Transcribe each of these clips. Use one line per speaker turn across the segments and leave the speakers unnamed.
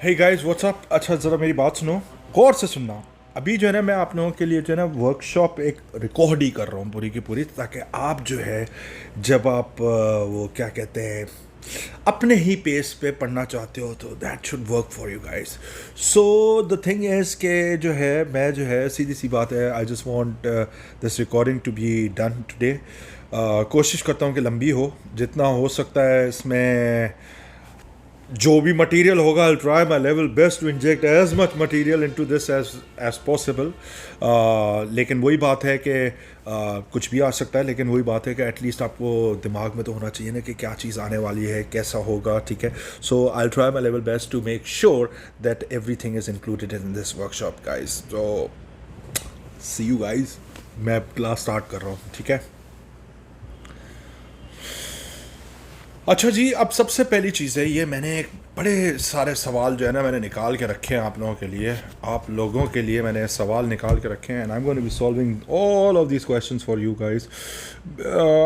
Hey guys what's up. अच्छा ज़रा मेरी बात सुनो, गौर से सुनना। अभी जो है ना मैं आप लोगों के लिए जो है ना वर्कशॉप एक रिकॉर्ड ही कर रहा हूँ पूरी की पूरी, ताकि आप जो है जब आप वो क्या कहते हैं अपने ही पेस पे पढ़ना चाहते हो तो that should work for you guys. So the thing is के जो है मैं जो है सीधी सी बात है, I just want this recording to be done today. कोशिश करता हूँ कि लंबी हो, जितना हो सकता है इसमें जो भी मटेरियल होगा I try my level best to inject as much material into this as possible. लेकिन वही बात है कि कुछ भी आ सकता है, लेकिन वही बात है कि एटलीस्ट आपको दिमाग में तो होना चाहिए ना कि क्या चीज़ आने वाली है, कैसा होगा, ठीक है। So I try my level best to make sure that everything is included in this workshop guys. तो सी यू गाइज, मैं क्लास स्टार्ट कर रहा हूँ, ठीक है। अच्छा जी, अब सबसे पहली चीज़ है ये, मैंने एक बड़े सारे सवाल जो है ना मैंने निकाल के रखे हैं आप लोगों के लिए। आप लोगों के लिए मैंने सवाल निकाल के रखे हैं and I am going to be solving all of these questions for you guys.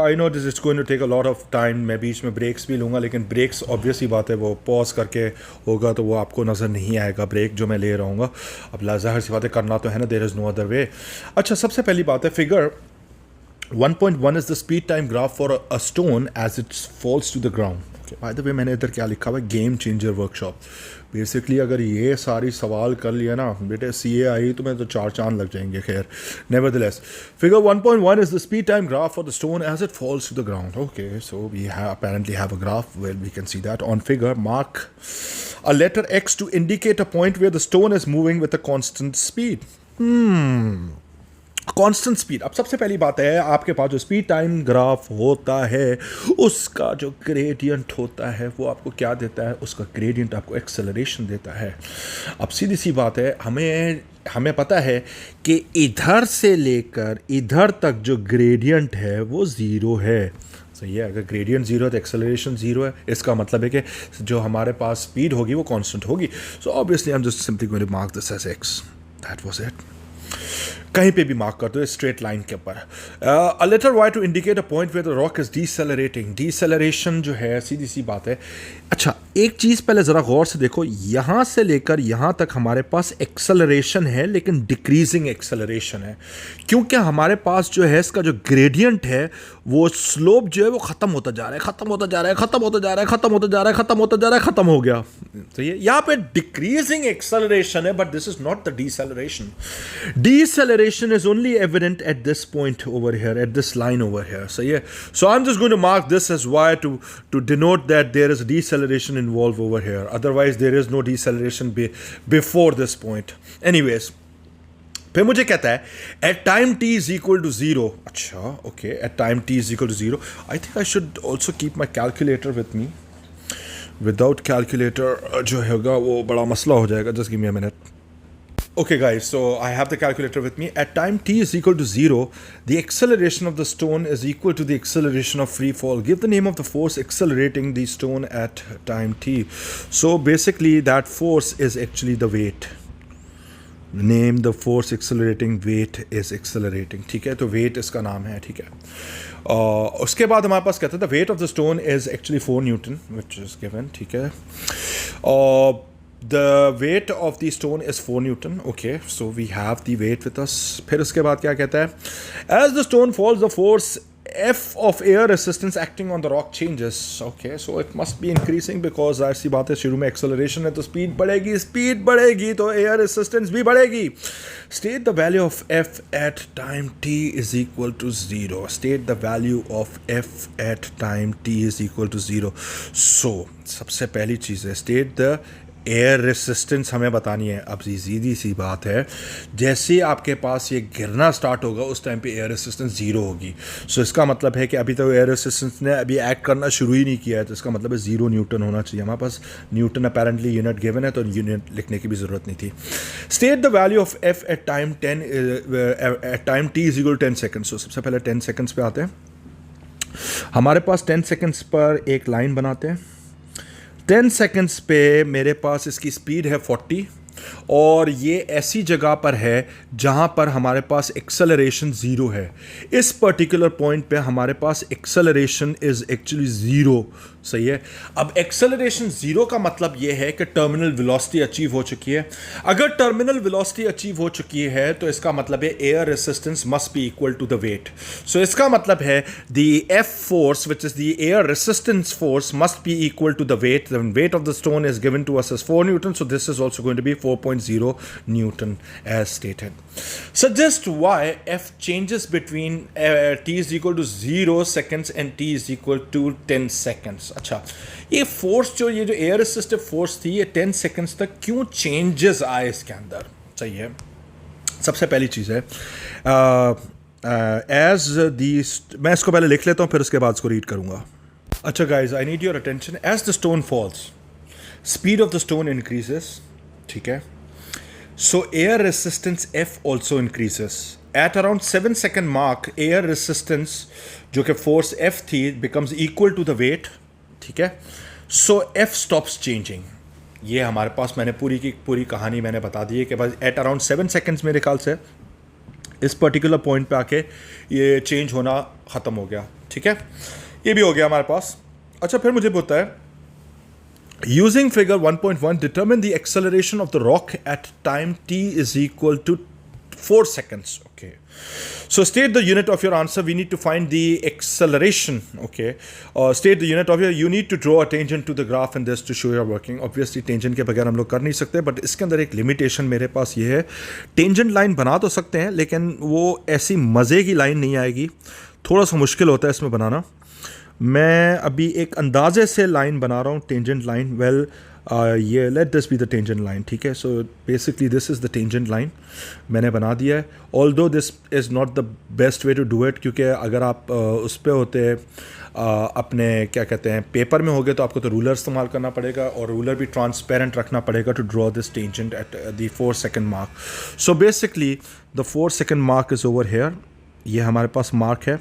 I know this is going to take a lot of time. मैं बीच में ब्रेक्स भी लूँगा, लेकिन ब्रेक्स ऑब्वियस ही बात है वो पॉज करके होगा तो वो आपको नज़र नहीं आएगा ब्रेक जो मैं ले रहा हूँ। अब ज़ाहिर सी बात है करना तो है ना, there is no other way. अच्छा, सबसे पहली बात है figure 1.1 is the speed time graph for a stone as it falls to the ground. Okay, by the way, मैंने इधर क्या लिखा हुआ है, गेम चेंजर वर्कशॉप। बेसिकली अगर ये सारी सवाल कर लिया ना बेटे, CA आई तो मैं तो चार चांद लग जाएंगे। खैर, nevertheless, figure 1.1 is the speed time graph for the stone as it falls to the ground. Okay, so we apparently have a graph where we can see that. On figure, mark a letter X to indicate a point where the stone is moving with a constant speed. Constant speed. अब सबसे पहली बात है, आपके पास जो speed time graph होता है उसका जो ग्रेडियंट होता है वो आपको क्या देता है, उसका ग्रेडियंट आपको एक्सेलरेशन देता है। अब सीधी सी बात है, हमें पता है कि इधर से लेकर इधर तक जो ग्रेडियंट है वो ज़ीरो है। सही है, अगर ग्रेडियंट ज़ीरो है तो एक्सेलरेशन ज़ीरो है। इसका मतलब है कि जो हमारे पास स्पीड होगी वो कांस्टेंट होगी। So obviously I am just simply going to mark this as X. That was it. कहीं पे भी मार्क कर दो स्ट्रेट लाइन के ऊपर। A letter Y to indicate a point where the rock is decelerating. Deceleration जो है सीधी सी बात है। अच्छा, एक चीज़ पहले ज़रा गौर से देखो, यहाँ से लेकर यहाँ तक हमारे पास एक्सेलरेशन है, लेकिन डिक्रीजिंग एक्सेलरेशन है, क्योंकि हमारे पास जो है इसका जो ग्रेडियंट है वो स्लोप जो है वो ख़त्म होता जा रहा है, ख़त्म होता जा रहा है, ख़त्म होता जा रहा है, ख़त्म होता जा रहा है, ख़त्म होता जा रहा है, ख़त्म हो गया। तो ये यहाँ पे डिक्रीजिंग एक्सेलरेशन है, but this is not the deceleration. Deceleration is only evident at this point over here, at this line over here. So yeah, so I'm just going to mark this as Y to denote that there is a deceleration involved over here. Otherwise, there is no deceleration before this point. Anyways, फिर मुझे कहता है at time t is equal to 0. अच्छा, okay, at time t is equal to 0. I think I should also keep my calculator with me. Without calculator जो होगा वो बड़ा मसला हो जाएगा. Just give me a minute. Okay guys, so I have the calculator with me. At time t is equal to 0, the acceleration of the stone is equal to the acceleration of free fall. Give the name of the force accelerating the stone at time t. So basically that force is actually the weight. Name the force accelerating, weight is accelerating. ठीक है, तो weight इसका नाम है, ठीक है। उसके बाद हमारे पास कहता है the weight of the stone is actually 4 Newton, which is given, ठीक है। The weight of the stone is 4 Newton. Okay, so we have the weight with us. फिर उसके बाद क्या कहता है, as the stone falls, the force F of air resistance acting on the rock changes. Okay, so it must be increasing because ऐसी बात है, शुरू में acceleration है तो speed बढ़ेगी तो air resistance भी बढ़ेगी। State the value of F at time t is equal to 0. State the value of F at time t is equal to 0. So सबसे पहली चीज़ है state the एयर रेसिस्टेंस हमें बतानी है। अब सीधी सी बात है, जैसे आपके पास ये गिरना स्टार्ट होगा उस टाइम पे एयर रेसिस्टेंस ज़ीरो होगी। सो इसका मतलब है कि अभी तो एयर रेसिस्टेंस ने अभी एक्ट करना शुरू ही नहीं किया है, तो इसका मतलब है 0 न्यूटन होना चाहिए। हमारे पास न्यूटन अपेरेंटली यूनिट गिवन है तो यूनिट लिखने की भी ज़रूरत नहीं थी। State the value of F at time T is equal 10 seconds. So सबसे पहले 10 सेकेंड्स पे आते हैं। हमारे पास 10 सेकेंड्स पर एक लाइन बनाते हैं। 10 सेकेंड्स पे मेरे पास इसकी स्पीड है 40 और ये ऐसी जगह पर है जहाँ पर हमारे पास एक्सेलरेशन ज़ीरो है। इस पर्टिकुलर पॉइंट पे हमारे पास एक्सेलरेशन इज़ एक्चुअली ज़ीरो। सही है। अब एक्सेलरेशन ज़ीरो का मतलब ये है कि टर्मिनल वेलोसिटी अचीव हो चुकी है। अगर टर्मिनल वेलोसिटी अचीव हो चुकी है तो इसका मतलब है air resistance must be equal to the weight. So इसका मतलब है the F force which is the air resistance force must be equal to the weight. The weight of the stone is given to us as 4 newton, so this is also going to be 4.0 Newton as stated. Suggest why F changes between t is equal to 0 seconds and t is equal to 10 seconds. अच्छा, ये force जो ये जो air resistive force थी ये 10 seconds तक क्यों changes आए इसके अंदर। सही है। सबसे पहली चीज़ है एज दी, मैं इसको पहले लिख लेता हूँ फिर उसके बाद इसको रीड करूँगा। अच्छा guys, I need your attention. As the stone falls, speed of the stone increases, ठीक है। So air resistance F also increases. At around 7 second mark, air resistance जो कि force F थी becomes equal to the weight, ठीक है। So F stops changing. ये हमारे पास मैंने पूरी की पूरी कहानी मैंने बता दी है कि बस at around 7 seconds मेरे ख्याल से इस पर्टिकुलर पॉइंट पे आके ये चेंज होना ख़त्म हो गया, ठीक है। ये भी हो गया हमारे पास। अच्छा, फिर मुझे बोलता है using figure 1.1 determine the acceleration of the rock at time t is equal to 4 seconds. Okay, so state the unit of your answer. We need to find the acceleration. Okay, state the unit of your, you need to draw a tangent to the graph in this to show your working. Obviously tangent के बगैर हम लोग कर नहीं सकते, but इसके अंदर एक limitation मेरे पास ये है, tangent line बना तो सकते हैं लेकिन वो ऐसी मज़े की लाइन नहीं आएगी, थोड़ा सा मुश्किल होता है इसमें बनाना। मैं अभी एक अंदाजे से लाइन बना रहा हूँ, टेंजेंट लाइन। वेल ये let this be the tangent line, ठीक है। So basically this is the tangent line मैंने बना दिया है। Although this is not the best way to do it, क्योंकि अगर आप उस पर होते अपने क्या कहते हैं पेपर में होगे तो आपको तो रूलर इस्तेमाल करना पड़ेगा और रूलर भी ट्रांसपेरेंट रखना पड़ेगा to draw this tangent at the 4 second mark. So basically the 4 second mark is over here. ये हमारे पास मार्क है।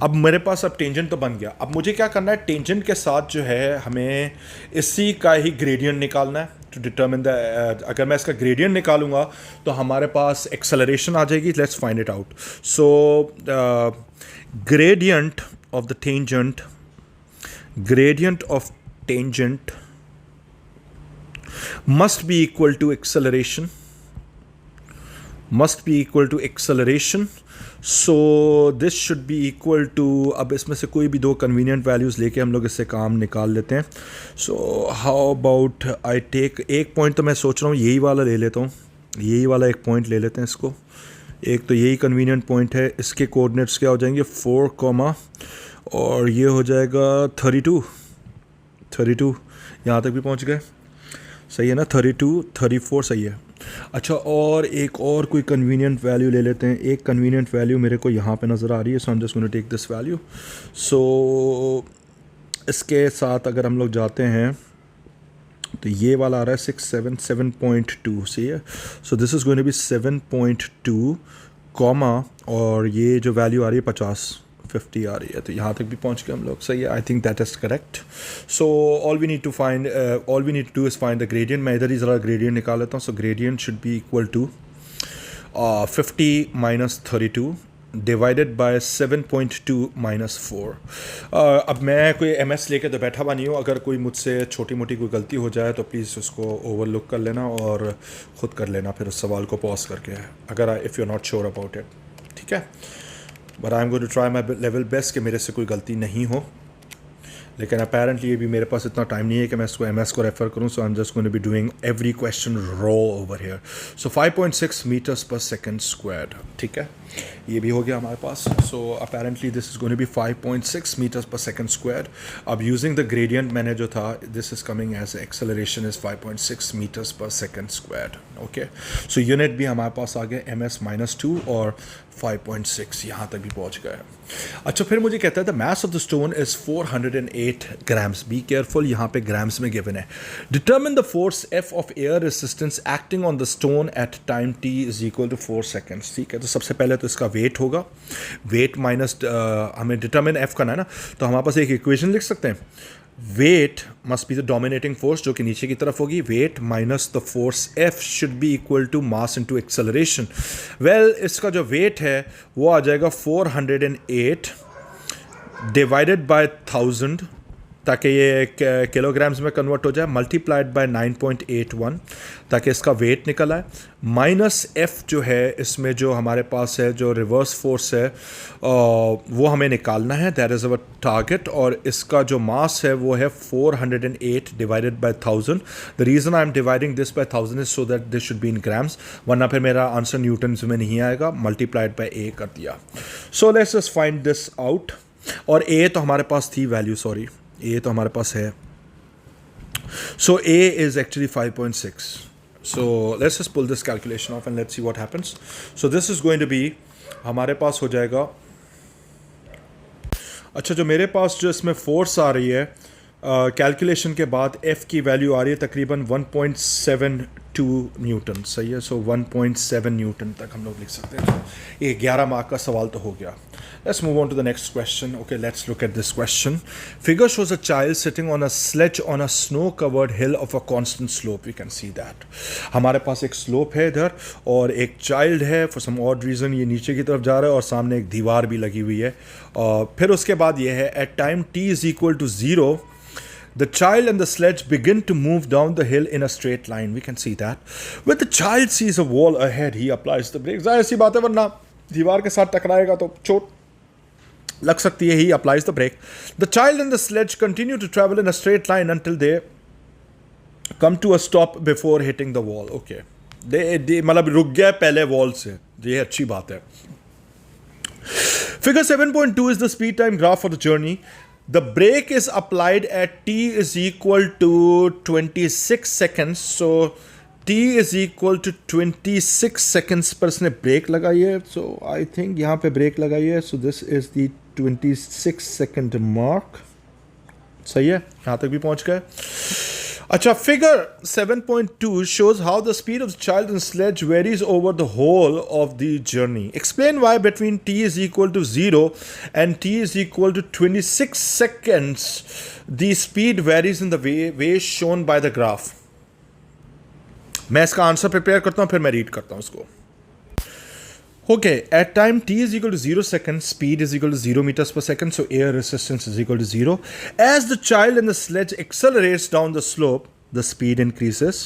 अब मेरे पास अब टेंजेंट तो बन गया। अब मुझे क्या करना है, टेंजेंट के साथ जो है हमें इसी का ही ग्रेडियंट निकालना है टू डिटरमिन द, अगर मैं इसका ग्रेडियंट निकालूंगा तो हमारे पास एक्सेलरेशन आ जाएगी। Let's find it out. So gradient of the tangent, gradient of tangent must be equal to acceleration, must be equal to acceleration. So this should be equal to, अब इसमें से कोई भी दो कन्वीनियंट वैल्यूज़ लेके हम लोग इससे काम निकाल लेते हैं। So how about I take, एक पॉइंट तो मैं सोच रहा हूँ यही वाला ले लेता हूँ, यही वाला एक पॉइंट ले लेते हैं इसको। एक तो यही कन्वीनियंट पॉइंट है, इसके कोऑर्डिनेट्स क्या हो जाएंगे 4 कॉमा और ये हो जाएगा 32 यहाँ तक भी पहुँच गए। सही है ना, 32 34 सही है। अच्छा, और एक और कोई कन्वीनियंट वैल्यू ले लेते हैं। एक कन्वीनियंट वैल्यू मेरे को यहाँ पे नज़र आ रही है, so I am just going to take this value. So इसके साथ अगर हम लोग जाते हैं तो ये वाला आ रहा है 7.2 सही है। So this is going to be 7.2 comma और ये जो वैल्यू आ रही है 50 आ रही है, तो यहाँ तक भी पहुँच गए हम लोग। सही है, I think that is correct. So all we need to do is find the gradient. मैं इधर ही ज़रा ग्रेडियंट निकाल लेता हूँ। So gradient should be equal to 50 minus 32 divided by 7.2 minus 4। अब मैं कोई MS लेके तो बैठा हुआ नहीं हूँ, अगर कोई मुझसे छोटी मोटी कोई गलती हो जाए तो प्लीज़ उसको ओवरलुक कर लेना और ख़ुद कर लेना फिर उस सवाल को पॉज करके, अगर if you are not sure about it, ठीक है। But I am going to try my level best कि मेरे से कोई गलती नहीं हो, लेकिन अपेरेंटली ये भी मेरे पास इतना टाइम नहीं है कि मैं इसको MS को रेफ़र करूँ। So I am just going to be doing every question raw over here. So 5.6 meters per second square, ठीक है, ये भी हो गया हमारे पास। So apparently this is going to be 5.6 meters per second square. अब यूजिंग द ग्रेडियंट मैंने जो था, this is coming as acceleration is 5.6 meters per second square. Okay, so unit भी हमारे पास आ गए MS-2 और 5.6 यहाँ तक भी पहुँच गया। अच्छा, फिर मुझे कहता है the mass of the stone is 408 grams. Be careful, यहाँ पे ग्राम्स में गिवन है। Determine the force F of air resistance acting on the stone at time t is equal to 4 seconds. ठीक है, तो सबसे पहले तो इसका वेट होगा, वेट माइनस हमें डिटर्मिन F करना है ना, तो हमारे पास एक इक्वेशन लिख सकते हैं। Weight must be the dominating force, जो कि नीचे की तरफ होगी. Weight minus the force F should be equal to mass into acceleration. Well, इसका जो वेट है वो आ जाएगा 408 डिवाइडेड बाय 1000, ताकि ये किलोग्राम्स में कन्वर्ट हो जाए, मल्टीप्लाइड बाय 9.81 ताकि इसका वेट निकल आए, माइनस एफ जो है इसमें जो हमारे पास है जो रिवर्स फोर्स है वो हमें निकालना है. That is our target. और इसका जो मास है वो है 408 divided by 1000. The reason I am dividing this by 1000 is so that this should be in grams, वरना फिर मेरा आंसर न्यूटन्स में नहीं आएगा. मल्टीप्लाइड बाय ए कर दिया. सो let's just find this out. और ए तो हमारे पास थी वैल्यू, सॉरी ए तो हमारे पास है. So a is actually 5.6. So let's just pull this calculation off and let's see what happens. So this is going to be, हमारे पास हो जाएगा, अच्छा जो मेरे पास जो इसमें फोर्स आ रही है कैलकुलेशन के बाद एफ की वैल्यू आ रही है तकरीबन 1.72 न्यूटन. सही है. सो 1.7 न्यूटन तक हम लोग लिख सकते हैं. ये 11 मार्क का सवाल तो हो गया. Let's move on to the next question. Okay, let's look at this question. Figure shows a child sitting on a sledge on a snow-covered hill of a constant slope. We can see that. हमारे पास एक slope है इधर और एक child है. For some odd reason ये नीचे की तरफ जा रहा है और सामने एक दीवार भी लगी हुई है. फिर उसके बाद ये है at time t is equal to 0. The child and the sledge begin to move down the hill in a straight line. We can see that. When the child sees a wall ahead, he applies the brakes. जाहिर सी बात है, वरना दीवार के साथ टकराएगा तो चोट लग सकती है. He applies the brake. The child and the sledge continue to travel in a straight line until they come to a stop before hitting the wall. Okay. they मतलब रुक गया पहले वॉल से. ये अच्छी बात है. Figure 7.2 is the speed time graph for the journey. The brake is applied at t is equal to 26 seconds. So t is equal to 26 seconds पर इसने ब्रेक लगाई है. So I think यहाँ पे ब्रेक लगाई है. So this is the 26 second mark. सही है, यहाँ तक भी पहुँच गए. अच्छा, figure 7.2 shows how the speed of the child and sledge varies over the whole of the journey. Explain why between t is equal to 0 and t is equal to 26 seconds the speed varies in the way shown by the graph. मैं इसका answer prepare करता हूँ, फिर मैं read करता हूँ इसको. Okay, at time t is equal to 0 seconds, speed is equal to 0 meters per second, so air resistance is equal to 0. As the child and the sledge accelerates down the slope, the speed increases.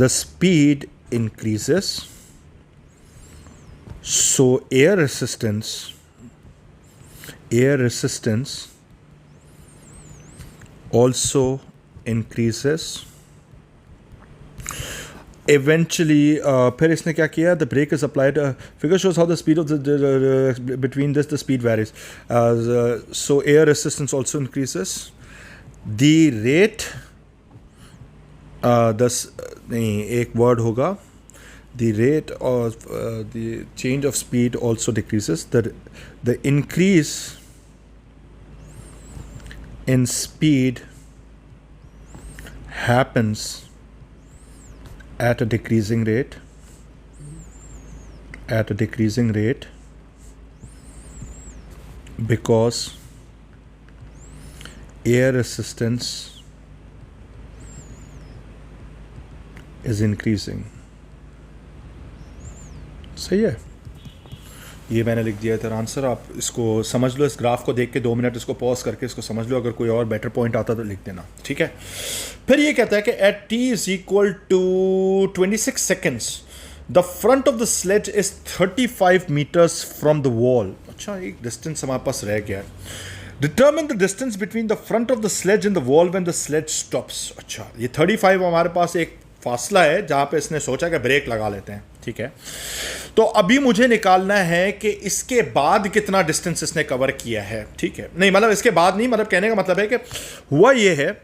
The speed increases. So air resistance also increases. Eventually, फिर इसने क्या किया? The brake is applied. Figure shows how the speed of the between this the speed varies. So air resistance also increases. The rate नहीं, एक word होगा. The rate of the change of speed also decreases. The increase in speed happens at a decreasing rate because air resistance is increasing. सही है. ये मैंने लिख दिया था आंसर. आप इसको समझ लो, इस ग्राफ को देख के 2 मिनट इसको पॉज करके इसको समझ लो. अगर कोई और बेटर पॉइंट आता तो लिख देना, ठीक है. फिर ये कहता है कि at t is equal to 26 seconds the front of the sledge is 35 meters from the wall. अच्छा, एक डिस्टेंस हमारे पास रह गया. Determine the distance between the front of the sledge and the wall when the sledge stops. अच्छा, ये 35 हमारे पास एक फासला है जहाँ पे इसने सोचा कि ब्रेक लगा लेते हैं, ठीक है. तो अभी मुझे निकालना है कि इसके बाद कितना डिस्टेंस इसने कवर किया है, ठीक है. नहीं मतलब इसके बाद नहीं, मतलब कहने का मतलब है कि हुआ ये है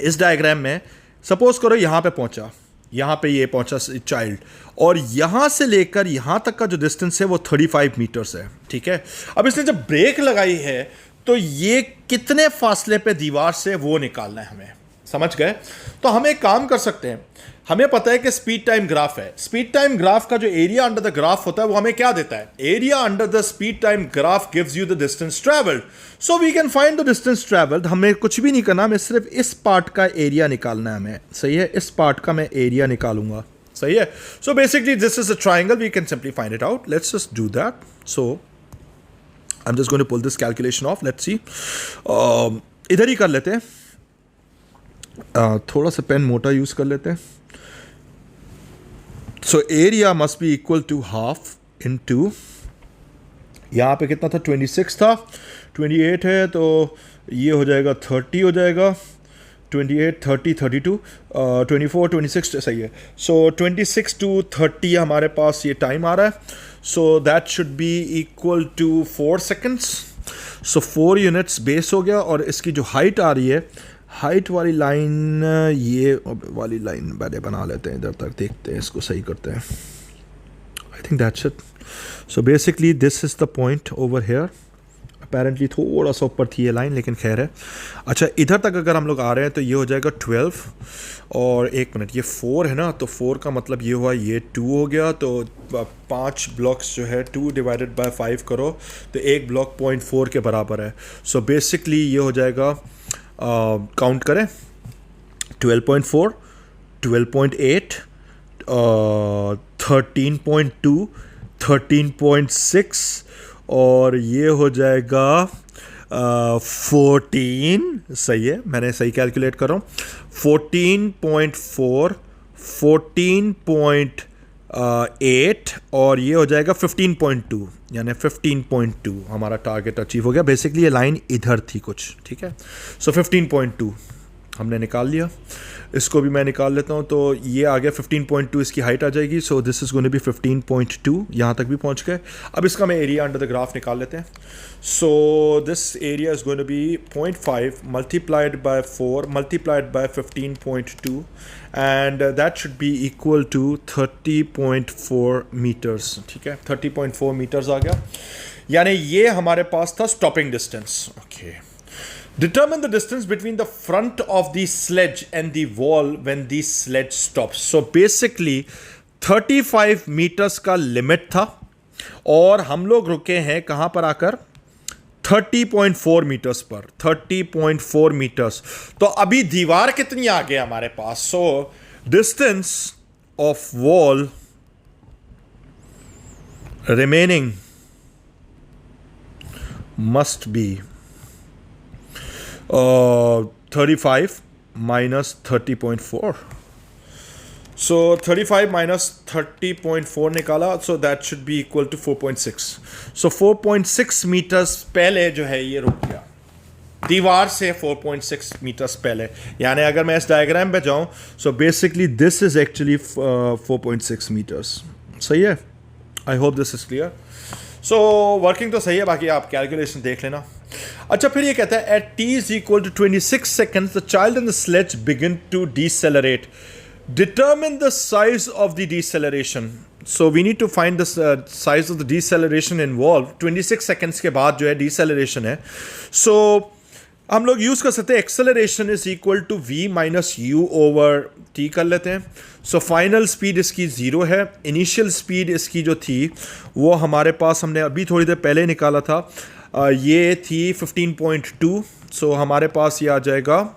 इस डायग्राम में, सपोज करो यहाँ पे पहुँचा, यहाँ पे ये पहुँचा चाइल्ड, और यहाँ से लेकर यहाँ तक का जो डिस्टेंस है वो 35 मीटर्स है, ठीक है. अब इसने जब ब्रेक लगाई है तो ये कितने फासले पे दीवार से वो निकालना है हमें, समझ गए? तो हम एक काम कर सकते हैं, हमें पता है कि स्पीड टाइम ग्राफ है। स्पीड टाइम ग्राफ का जो एरिया अंडर द ग्राफ होता है वो हमें क्या देता है? Area under the speed time graph gives you the distance travelled. So we can find the distance travelled. हमें कुछ भी नहीं करना, हमें सिर्फ इस पार्ट का एरिया निकालना है हमें। सही है, इस पार्ट का मैं एरिया निकालूंगा। सही है। So basically this is a triangle, we can simply find it out. Let's just do that. So I am just going to pull this calculation off. Let's see, इधर ही कर लेते हैं। थोड़ा सा पेन मोटा यूज कर लेते हैं। So area must be equal to half into, यहाँ पे कितना था? 26 था, 28 है तो ये हो जाएगा 30 हो जाएगा। 28, 30, 32, 24, 26 सही है। सो 26 to 30 हमारे पास ये टाइम आ रहा है। So that should be equal to 4 seconds. So 4 units base हो गया। और इसकी जो हाइट आ रही है, हाइट वाली लाइन, ये वाली लाइन पहले बना लेते हैं, इधर तक देखते हैं, इसको सही करते हैं। I think that's it. So basically this is the point over here. Apparently थोड़ा सा ऊपर थी ये लाइन, लेकिन खैर है। अच्छा, इधर तक अगर हम लोग आ रहे हैं तो ये हो जाएगा 12। और एक मिनट, ये 4 है ना, तो 4 का मतलब ये हुआ, ये 2 हो गया। तो 5 ब्लॉक्स जो है 2 डिवाइडेड बाय 5 करो तो एक ब्लॉक 0.4 के बराबर है। सो बेसिकली ये हो जाएगा, काउंट करें, 12.4, 12.8, 13.2, 13.6 और ये हो जाएगा 14। सही है, मैंने सही कैलकुलेट कर रहा हूँ। 14.4, 14.8 और ये हो जाएगा 15.2, यानी 15.2 हमारा टारगेट अचीव हो गया। बेसिकली ये लाइन इधर थी कुछ, ठीक है। सो 15.2 हमने निकाल लिया। इसको भी मैं निकाल लेता हूँ। तो ये आ गया 15.2, इसकी हाइट आ जाएगी। So this is going to be 15.2, यहाँ तक भी पहुँच गए। अब इसका मैं एरिया अंडर द ग्राफ निकाल लेते हैं। So this area is going to be 0.5 multiplied by 4 multiplied by 15.2 and that should be equal to 30.4 meters. ठीक है, 30.4 मीटर्स आ गया, यानी ये हमारे पास था stopping distance. Okay, determine the distance between the front of the sledge and the wall when the sledge stops. So basically 35 meters का limit था और हम लोग रुके हैं कहाँ पर आकर? 30.4 मीटर्स पर। 30.4 मीटर्स। तो अभी दीवार कितनी आ गई हमारे पास? So distance of wall remaining must be 35 minus 30.4. So 35 minus 30.4 निकाला, so that should be equal to 4.6. So 4.6 meters पहले जो है ये रुक गया दीवार से, 4.6 meters पहले। यानी अगर मैं इस डायग्राम पे जाऊं, so basically this is actually 4.6 meters. सही है? I hope this is clear. So working तो सही है, बाकी आप कैलकुलेशन देख लेना। अच्छा, फिर ये कहता है at t is equal to 26 seconds the child and the sledge begin to decelerate. Determine the size of the deceleration. So we need to find the size of the deceleration involve. 26 seconds के बाद जो है deceleration है। सो हम लोग use कर सकते हैं acceleration is equal to v minus U over t कर लेते हैं। सो फाइनल स्पीड इसकी 0 है। इनिशियल स्पीड इसकी जो थी वो हमारे पास हमने अभी थोड़ी देर पहले निकाला था, ये थी 15.2। सो हमारे पास ये आ जाएगा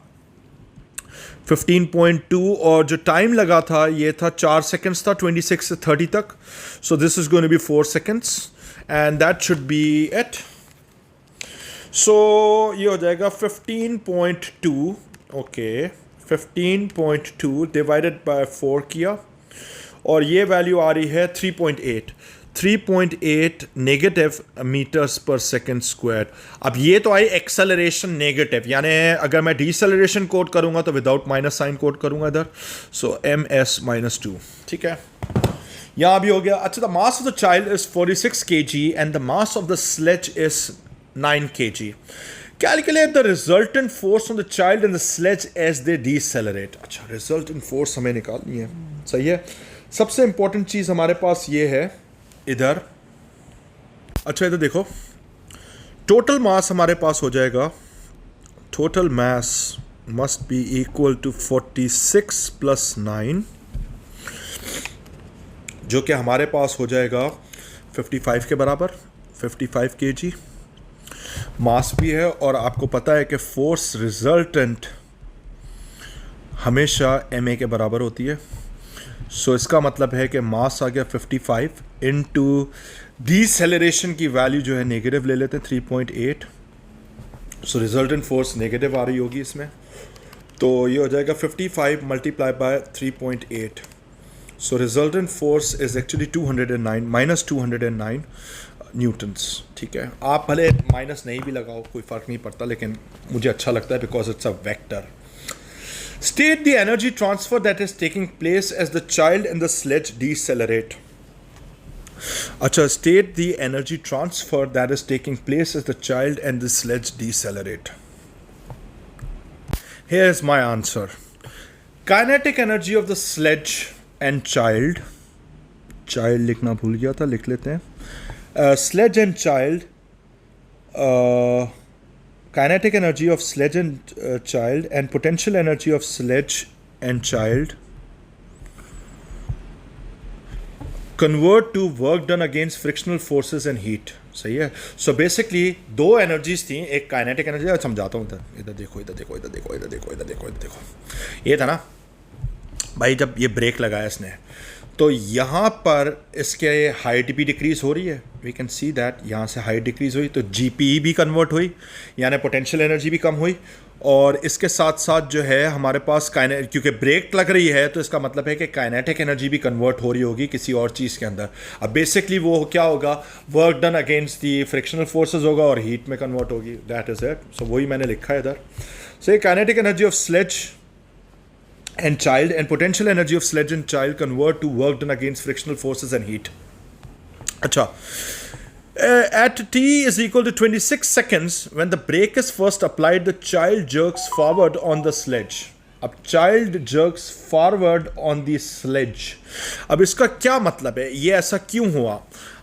15.2 और जो टाइम लगा था ये था 4 सेकेंड्स था, 26 से 30 तक। So this is going to be 4 seconds and that should be it. So ये हो जाएगा 15.2। ओके, 15.2 डिवाइडेड बाय 4 किया और ये वैल्यू आ रही है 3.8। 3.8 negative metres per second square. अब ये तो आई एक्सेलरेशन नेगेटिव, यानी अगर मैं डिसेलरेशन कोड करूंगा तो विदाउट माइनस साइन कोड करूंगा इधर। सो ms-2, ठीक है, यहां भी हो गया। अच्छा, the mass of the child is 46 kg and the mass of the sledge is 9 kg. Calculate the resultant force on the child and the sledge as they decelerate. अच्छा, resultant force हमें निकालनी है। सही है। सबसे इंपॉर्टेंट चीज़ हमारे पास ये है इधर। अच्छा, इधर देखो, टोटल मास हमारे पास हो जाएगा, total mass must be equal to 46 plus 9, जो कि हमारे पास हो जाएगा 55 के बराबर, 55 kg मास भी है। और आपको पता है कि फोर्स रिजल्टेंट हमेशा ma के बराबर होती है। सो इसका मतलब है कि मास आ गया 55 इनटू डीसेलरेशन की वैल्यू जो है नेगेटिव ले लेते हैं 3.8। सो रिजल्टेंट फोर्स नेगेटिव आ रही होगी इसमें, तो ये हो जाएगा 55 multiply by 3.8। So resultant force is actually 209 minus 209 Newton's. ठीक है, आप भले माइनस नहीं भी लगाओ, कोई फ़र्क नहीं पड़ता, लेकिन मुझे अच्छा लगता है because it's a vector. State the energy transfer that is taking place as the child and the sledge decelerate. अच्छा, state the energy transfer that is taking place as the child and the sledge decelerate. Here is my answer. Kinetic energy of the sledge and child लिखना भूल गया था, लिख लेते हैं। Sledge and child, kinetic energy of sledge and child and potential energy of sledge and child convert to work done against frictional forces and heat। सही है। So basically दो एनर्जीज थी, एक काइनेटिक एनर्जी, समझाता हूँ इधर, इधर देखो, इधर देखो, इधर देखो, इधर देखो, इधर देखो, इधर देखो। ये था ना भाई, जब ये ब्रेक लगाया इसने, तो यहाँ पर इसके हाइट भी डिक्रीज़ हो रही है। वी कैन सी दैट यहाँ से हाइट डिक्रीज़ हुई, तो जीपीई भी कन्वर्ट हुई, यानी पोटेंशियल एनर्जी भी कम हुई। और इसके साथ साथ जो है हमारे पास क्योंकि ब्रेक लग रही है, तो इसका मतलब है कि काइनेटिक एनर्जी भी कन्वर्ट हो रही होगी किसी और चीज़ के अंदर। अब बेसिकली वो क्या होगा, work done against the frictional forces होगा और हीट में कन्वर्ट होगी। That is it. सो वही मैंने लिखा है इधर। So kinetic energy of sledge and child and potential energy of sledge and child convert to work done against frictional forces and heat. Acha. At t is equal to 26 seconds, when the brake is first applied, the child jerks forward on the sledge. अब child jerks forward on the sledge. अब इसका क्या मतलब है, ये ऐसा क्यों हुआ?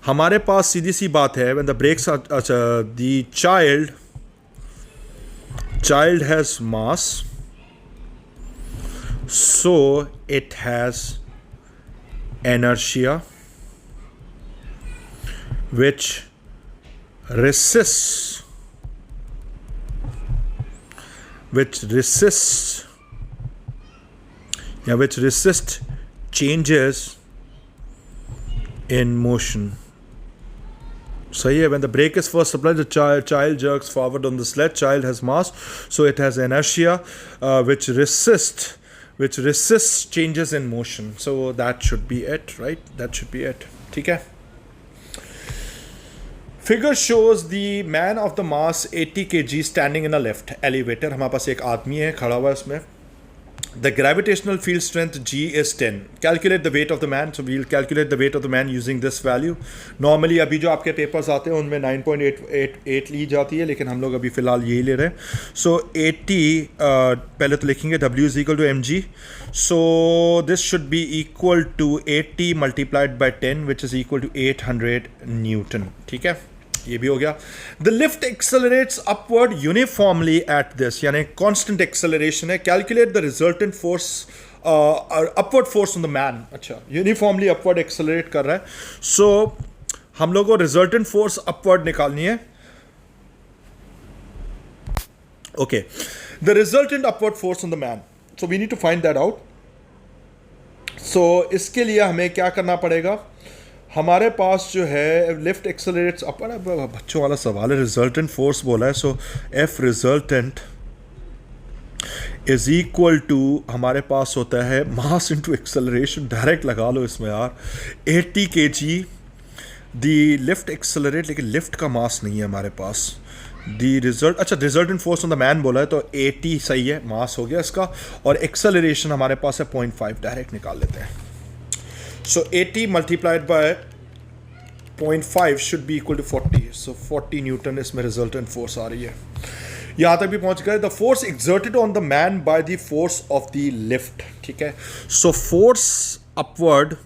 हमारे पास सीधी सी बात है, when the brakes are, the child has mass, so it has inertia which resists changes in motion. So here, when the brake is first applied, the child jerks forward on the sledge. Child has mass, so it has inertia which resists changes in motion. So that should be it, right? That should be it. ठीक है? Figure shows the man of the mass 80 kg standing in a lift elevator. हमारे पास एक आदमी है, खड़ा हुआ है उसमें। The gravitational field strength G is 10. Calculate the weight of the man. So we'll calculate the weight of the man using this value. Normally अभी जो आपके पेपर्स आते हैं उनमें 9.8 ली जाती है, लेकिन हम लोग अभी फ़िलहाल यही ले रहे हैं। So 80 पहले तो लिखेंगे W is equal to mg. So this should be equal to 80 multiplied by 10, which is equal to 800 Newton. ठीक है, ये भी हो गया। The lift accelerates upward uniformly at this, यानी कांस्टेंट एक्सेलरेशन है। Calculate the resultant force, upward force on the man. अच्छा, uniformly upward accelerate कर रहा है। सो हम लोग को रिजल्टेंट फोर्स अपवर्ड निकालनी है। Okay, the resultant upward force on the man, so we need to find that out. So इसके लिए हमें क्या करना पड़ेगा, हमारे पास जो है लिफ्ट एक्सेलरेट्स अपन, बच्चों वाला सवाल है, रिजल्टेंट फोर्स बोला है। So F resultant is equal to, हमारे पास होता है मास इनटू एक्सेलरेशन। डायरेक्ट लगा लो इसमें यार, 80 kg दी लिफ्ट एक्सेलरेट, लेकिन लिफ्ट का मास नहीं है हमारे पास। दी रिजल्ट, अच्छा resultant force on the man बोला है, तो 80 सही है, मास हो गया इसका, और एक्सेलरेशन हमारे पास है 0.5। डायरेक्ट निकाल लेते हैं। So 80 multiplied by 0.5 should be equal to 40. So 40 Newton इसमें resultant force आ रही है। यहाँ तक भी पहुँच गए। The force exerted on the man by the force of the lift. ठीक है। So force upward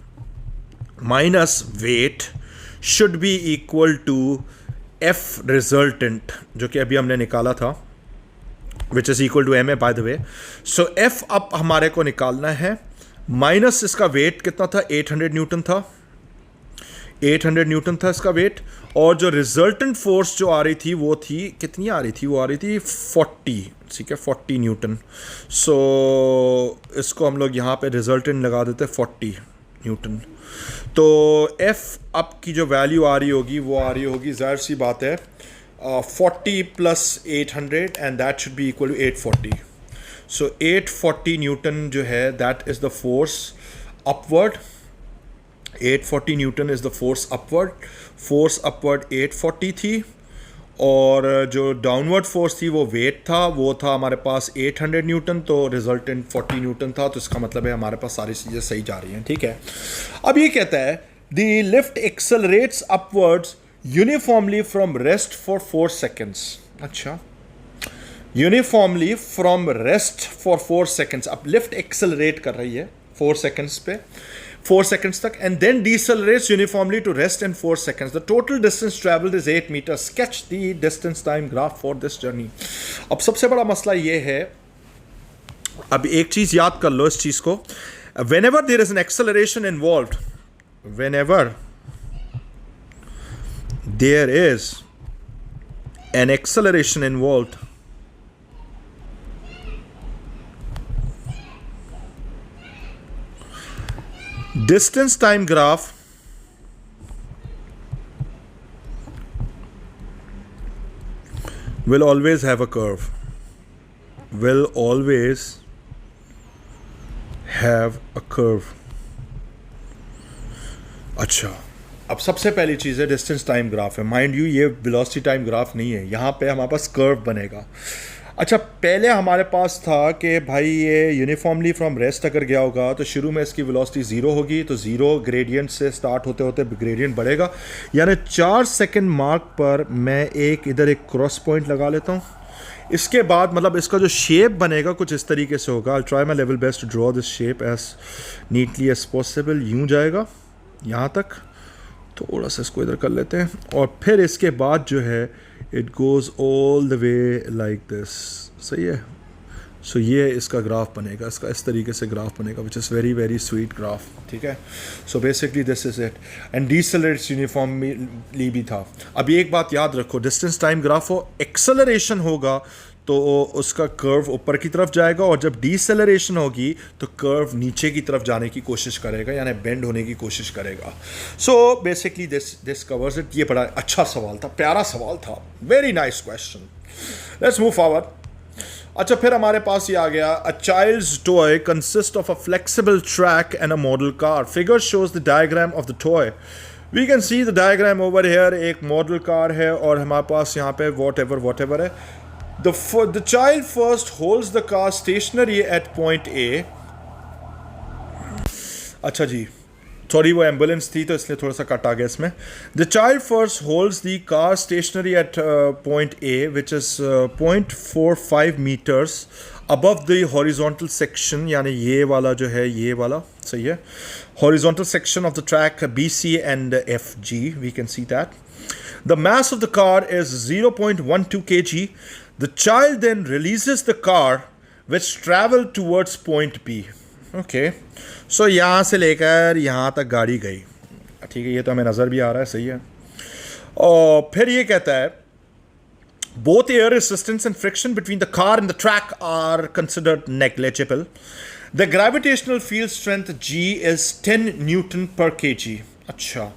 minus weight should be equal to F resultant, जो कि अभी हमने निकाला था, which is equal to M A by the way. So F अब हमारे को निकालना है, माइनस इसका वेट कितना था, 800 न्यूटन था, 800 न्यूटन था इसका वेट. और जो रिजल्टेंट फोर्स जो आ रही थी वो थी, कितनी आ रही थी, वो आ रही थी 40, ठीक है, 40 न्यूटन. सो इसको हम लोग यहाँ पे रिजल्टेंट लगा देते 40 न्यूटन. तो एफ अप की जो वैल्यू आ रही होगी वो आ रही होगी, जाहिर सी बात है, 40 plus 800 and that should be equal to 840. So 840 newton जो है that is the force upward. 840 newton is the force upward. Force upward 840 थी, और जो डाउनवर्ड फोर्स थी वो वेट था, वो था हमारे पास 800 न्यूटन, तो रिजल्टेंट 40 न्यूटन था. तो इसका मतलब है हमारे पास सारी चीज़ें सही जा रही हैं, ठीक है. अब ये कहता है the lift accelerates upwards uniformly from rest for 4 seconds. अच्छा, uniformly from rest for 4 seconds. अब लिफ्ट एक्सेलरेट कर रही है 4 सेकेंड्स पे, 4 seconds तक, and then decelerates uniformly to rest in 4 seconds. The total distance traveled is 8 meters. Sketch the distance time graph for this journey. अब सबसे बड़ा मसला ये है, अब एक चीज याद कर लो इस चीज को, whenever there is an acceleration involved, whenever there is an acceleration involved, distance time graph will always have a curve. Will always have a curve. अच्छा, अब सबसे पहली चीज़ है डिस्टेंस टाइम ग्राफ है. माइंड यू ये वेलोसिटी टाइम ग्राफ नहीं है, यहाँ पे हमारे पास कर्व बनेगा. अच्छा, पहले हमारे पास था कि भाई ये यूनिफॉर्मली फ्रॉम रेस्ट अगर गया होगा तो शुरू में इसकी वेलोसिटी ज़ीरो होगी, तो ज़ीरो ग्रेडियंट से स्टार्ट होते होते ग्रेडियंट बढ़ेगा. यानी 4 सेकंड मार्क पर मैं इधर एक क्रॉस पॉइंट लगा लेता हूँ. इसके बाद मतलब इसका जो शेप बनेगा कुछ इस तरीके से होगा. I try my level best to draw this shape as neatly as possible. यूँ जाएगा यहाँ तक, थोड़ा सा इसको इधर कर लेते हैं, और फिर इसके बाद जो है it goes all the way like this. सही है. सो ये इसका ग्राफ बनेगा, इसका इस तरीके से ग्राफ बनेगा, which is very very sweet graph, ठीक है. So basically this is it. And decelerates uniformly भी था. अब एक बात याद रखो, डिस्टेंस टाइम ग्राफ हो, एक्सेलरेशन होगा तो उसका कर्व ऊपर की तरफ जाएगा, और जब डीसेलरेशन होगी तो कर्व नीचे की तरफ जाने की कोशिश करेगा, यानी बेंड होने की कोशिश करेगा. So basically this covers it. ये बड़ा अच्छा सवाल था, प्यारा सवाल था, very nice question. Let's move forward. अच्छा, फिर हमारे पास ये आ गया, a child's toy consist of a flexible track and a model car. Figure shows the diagram of the toy. We can see the diagram over here. एक model car है और हमारे पास यहाँ पे वॉट एवर है. The child first holds the car stationary at point A. अच्छा जी, sorry वो एम्बुलेंस थी तो इसलिए थोड़ा सा कट आ गया इसमें. The child first holds the car stationary at point A, which is 0.45 meters above the horizontal section, यानी ये वाला जो है, ये वाला सही है, horizontal section of the track BC and FG. We can see that. The mass of the car is 0.12 kg. The child then releases the car which travel towards point B. Okay. So यहाँ से लेकर यहाँ तक गाड़ी गई, ठीक है, ये तो हमें नज़र भी आ रहा है, सही है. और फिर ये कहता है both air resistance and friction between the car and the track are considered negligible. The gravitational field strength G is 10 Newton per kg. अच्छा,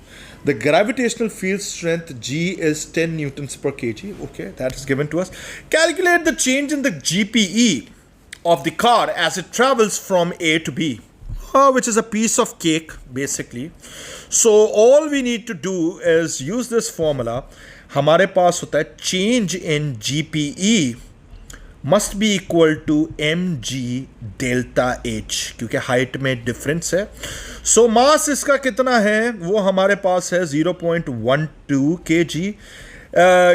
the gravitational field strength G is 10 newtons per kg. Okay, that is given to us. Calculate the change in the GPE of the car as it travels from A to B, which is a piece of cake basically. So all we need to do is use this formula. हमारे पास होता है change in GPE must be equal to mg delta h, क्योंकि height में difference है. सो मास इसका कितना है, वो हमारे पास है 0.12 kg.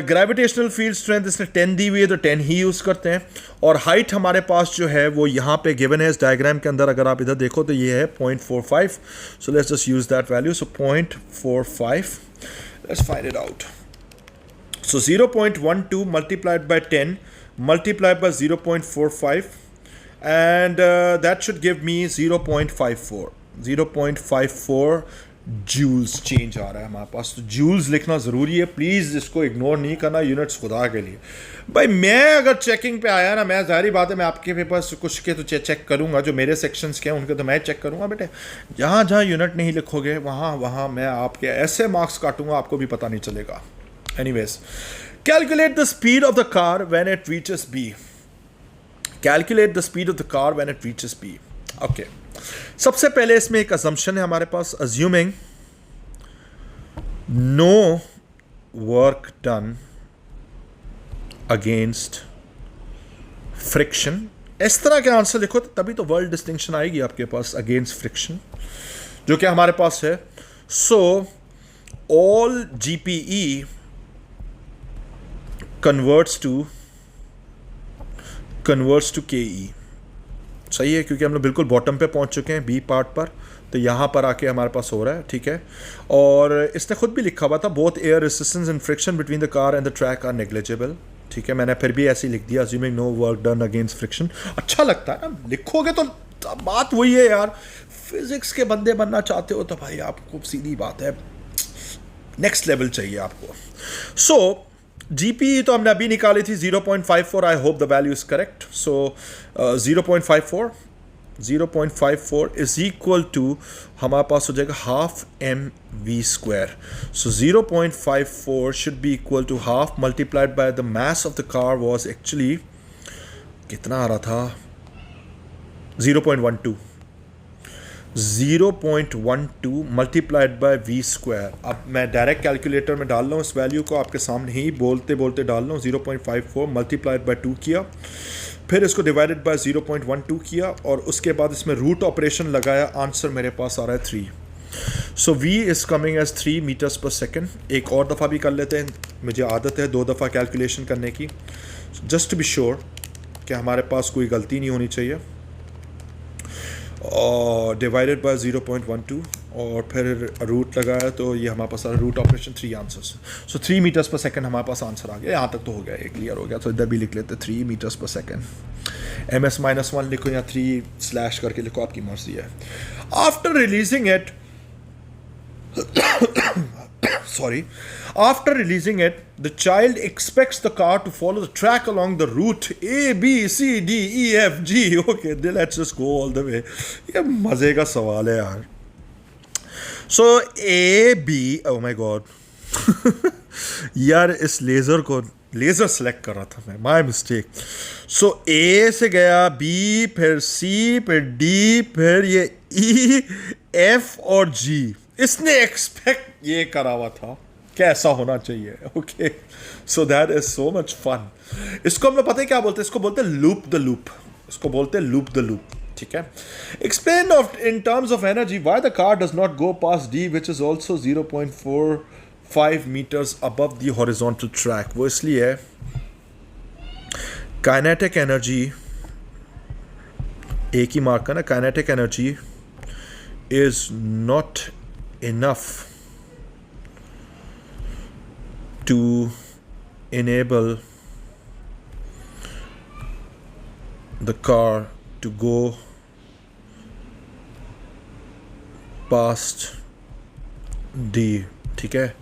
ग्रेविटेशनल फील्ड स्ट्रेंथ इसने 10 दी हुई है तो 10 ही यूज़ करते हैं. और हाइट हमारे पास जो है वो यहाँ पे गिवन है इस डायग्राम के अंदर. अगर आप इधर देखो तो ये है 0.45. सो let's just use that value. So 0.45, let's find it out. So 0.12 multiplied by 10 multiplied by 0.45, and that should give me 0.54 joules change आ रहा है हमारे पास. तो जूल्स लिखना ज़रूरी है, प्लीज़ इसको इग्नोर नहीं करना. यूनिट्स खुदा के लिए भाई, मैं अगर चेकिंग पे आया ना, मैं ज़ाहिर बात है मैं आपके पेपर्स कुछ के तो चेक करूँगा, जो मेरे सेक्शंस के हैं उनके तो मैं चेक करूँगा. बेटे जहाँ जहाँ यूनिट नहीं लिखोगे वहाँ मैं आपके ऐसे मार्क्स काटूँगा आपको भी पता नहीं चलेगा. Anyways, calculate the speed of the car when it reaches B. Calculate the speed of the car when it reaches B. Okay, सबसे पहले इसमें एक असम्पशन है हमारे पास, assuming no work done against friction. इस तरह के आंसर लिखो तो तभी तो वर्ल्ड डिस्टिंक्शन आएगी आपके पास, अगेंस्ट फ्रिक्शन, जो कि हमारे पास है. So all GPE converts to KE. सही है, क्योंकि हम लोग बिल्कुल बॉटम पे पहुंच चुके हैं बी पार्ट पर, तो यहाँ पर आके हमारे पास हो रहा है. ठीक है, और इसने खुद भी लिखा हुआ था, both air resistance and friction between the car and the track are negligible. ठीक है, मैंने फिर भी ऐसे ही लिख दिया, assuming no work done against friction. अच्छा लगता है ना, लिखोगे तो बात वही है यार, फिजिक्स के बंदे बनना चाहते हो तो भाई आपको सीधी बात है, नेक्स्ट लेवल चाहिए आपको. सो जीपी तो हमने अभी निकाली थी 0.54. I hope the value is correct. So 0.54 is equal to हमारे पास हो जाएगा half mv². So 0.54 should be equal to half multiplied by the mass of the car was actually कितना आ रहा था, 0.12 मल्टीप्लाइड बाय v². अब मैं डायरेक्ट कैलकुलेटर में डाल रहा हूँ इस वैल्यू को, आपके सामने ही बोलते बोलते डाल रहा हूँ. 0.54 मल्टीप्लाइड बाय 2 किया, फिर इसको डिवाइडेड बाय 0.12 किया, और उसके बाद इसमें रूट ऑपरेशन लगाया. आंसर मेरे पास आ रहा है 3. So v is coming as 3 metres per second. एक और दफ़ा भी कर लेते हैं, मुझे आदत है 2 दफ़ा कैलकुलेशन करने की, जस्ट टू बी श्योर कि हमारे पास कोई गलती नहीं होनी चाहिए. और डिवाइडेड बाय 0.12 और फिर रूट लगाया, तो ये हमारे पास रूट ऑपरेशन 3 आंसर्स. सो 3 मीटर्स पर सेकंड हमारे पास आंसर आ गया. यहाँ तक तो हो गया, एक क्लियर हो गया. तो इधर भी लिख लेते 3 मीटर्स पर सेकंड. ms-1 लिखो या 3 स्लैश करके लिखो, आपकी मर्जी है. After releasing it after releasing it, the child expects the car to follow the track along the route A, B, C, D, E, F, G. Okay, let's just go all the way. ये मजे का सवाल है यार. So A, B, oh my god. यार इस laser select कर रहा था मैं, माई मिस्टेक. सो A से गया B, फिर C, फिर D, फिर ये E, F और G. इसने एक्सपेक्ट ये करा हुआ था कैसा होना चाहिए. Okay, so that is so much fun. इसको हम लोग पता है क्या बोलते हैं, इसको बोलते हैं लूप द लूप. ठीक है. Explain of in terms of energy why the car does not go past D which is also 0.45 metres above the horizontal track. वो इसलिए है, काइनेटिक एनर्जी एक ही मार्क का ना, kinetic energy is not enough to enable the car to go past D. ठीक है.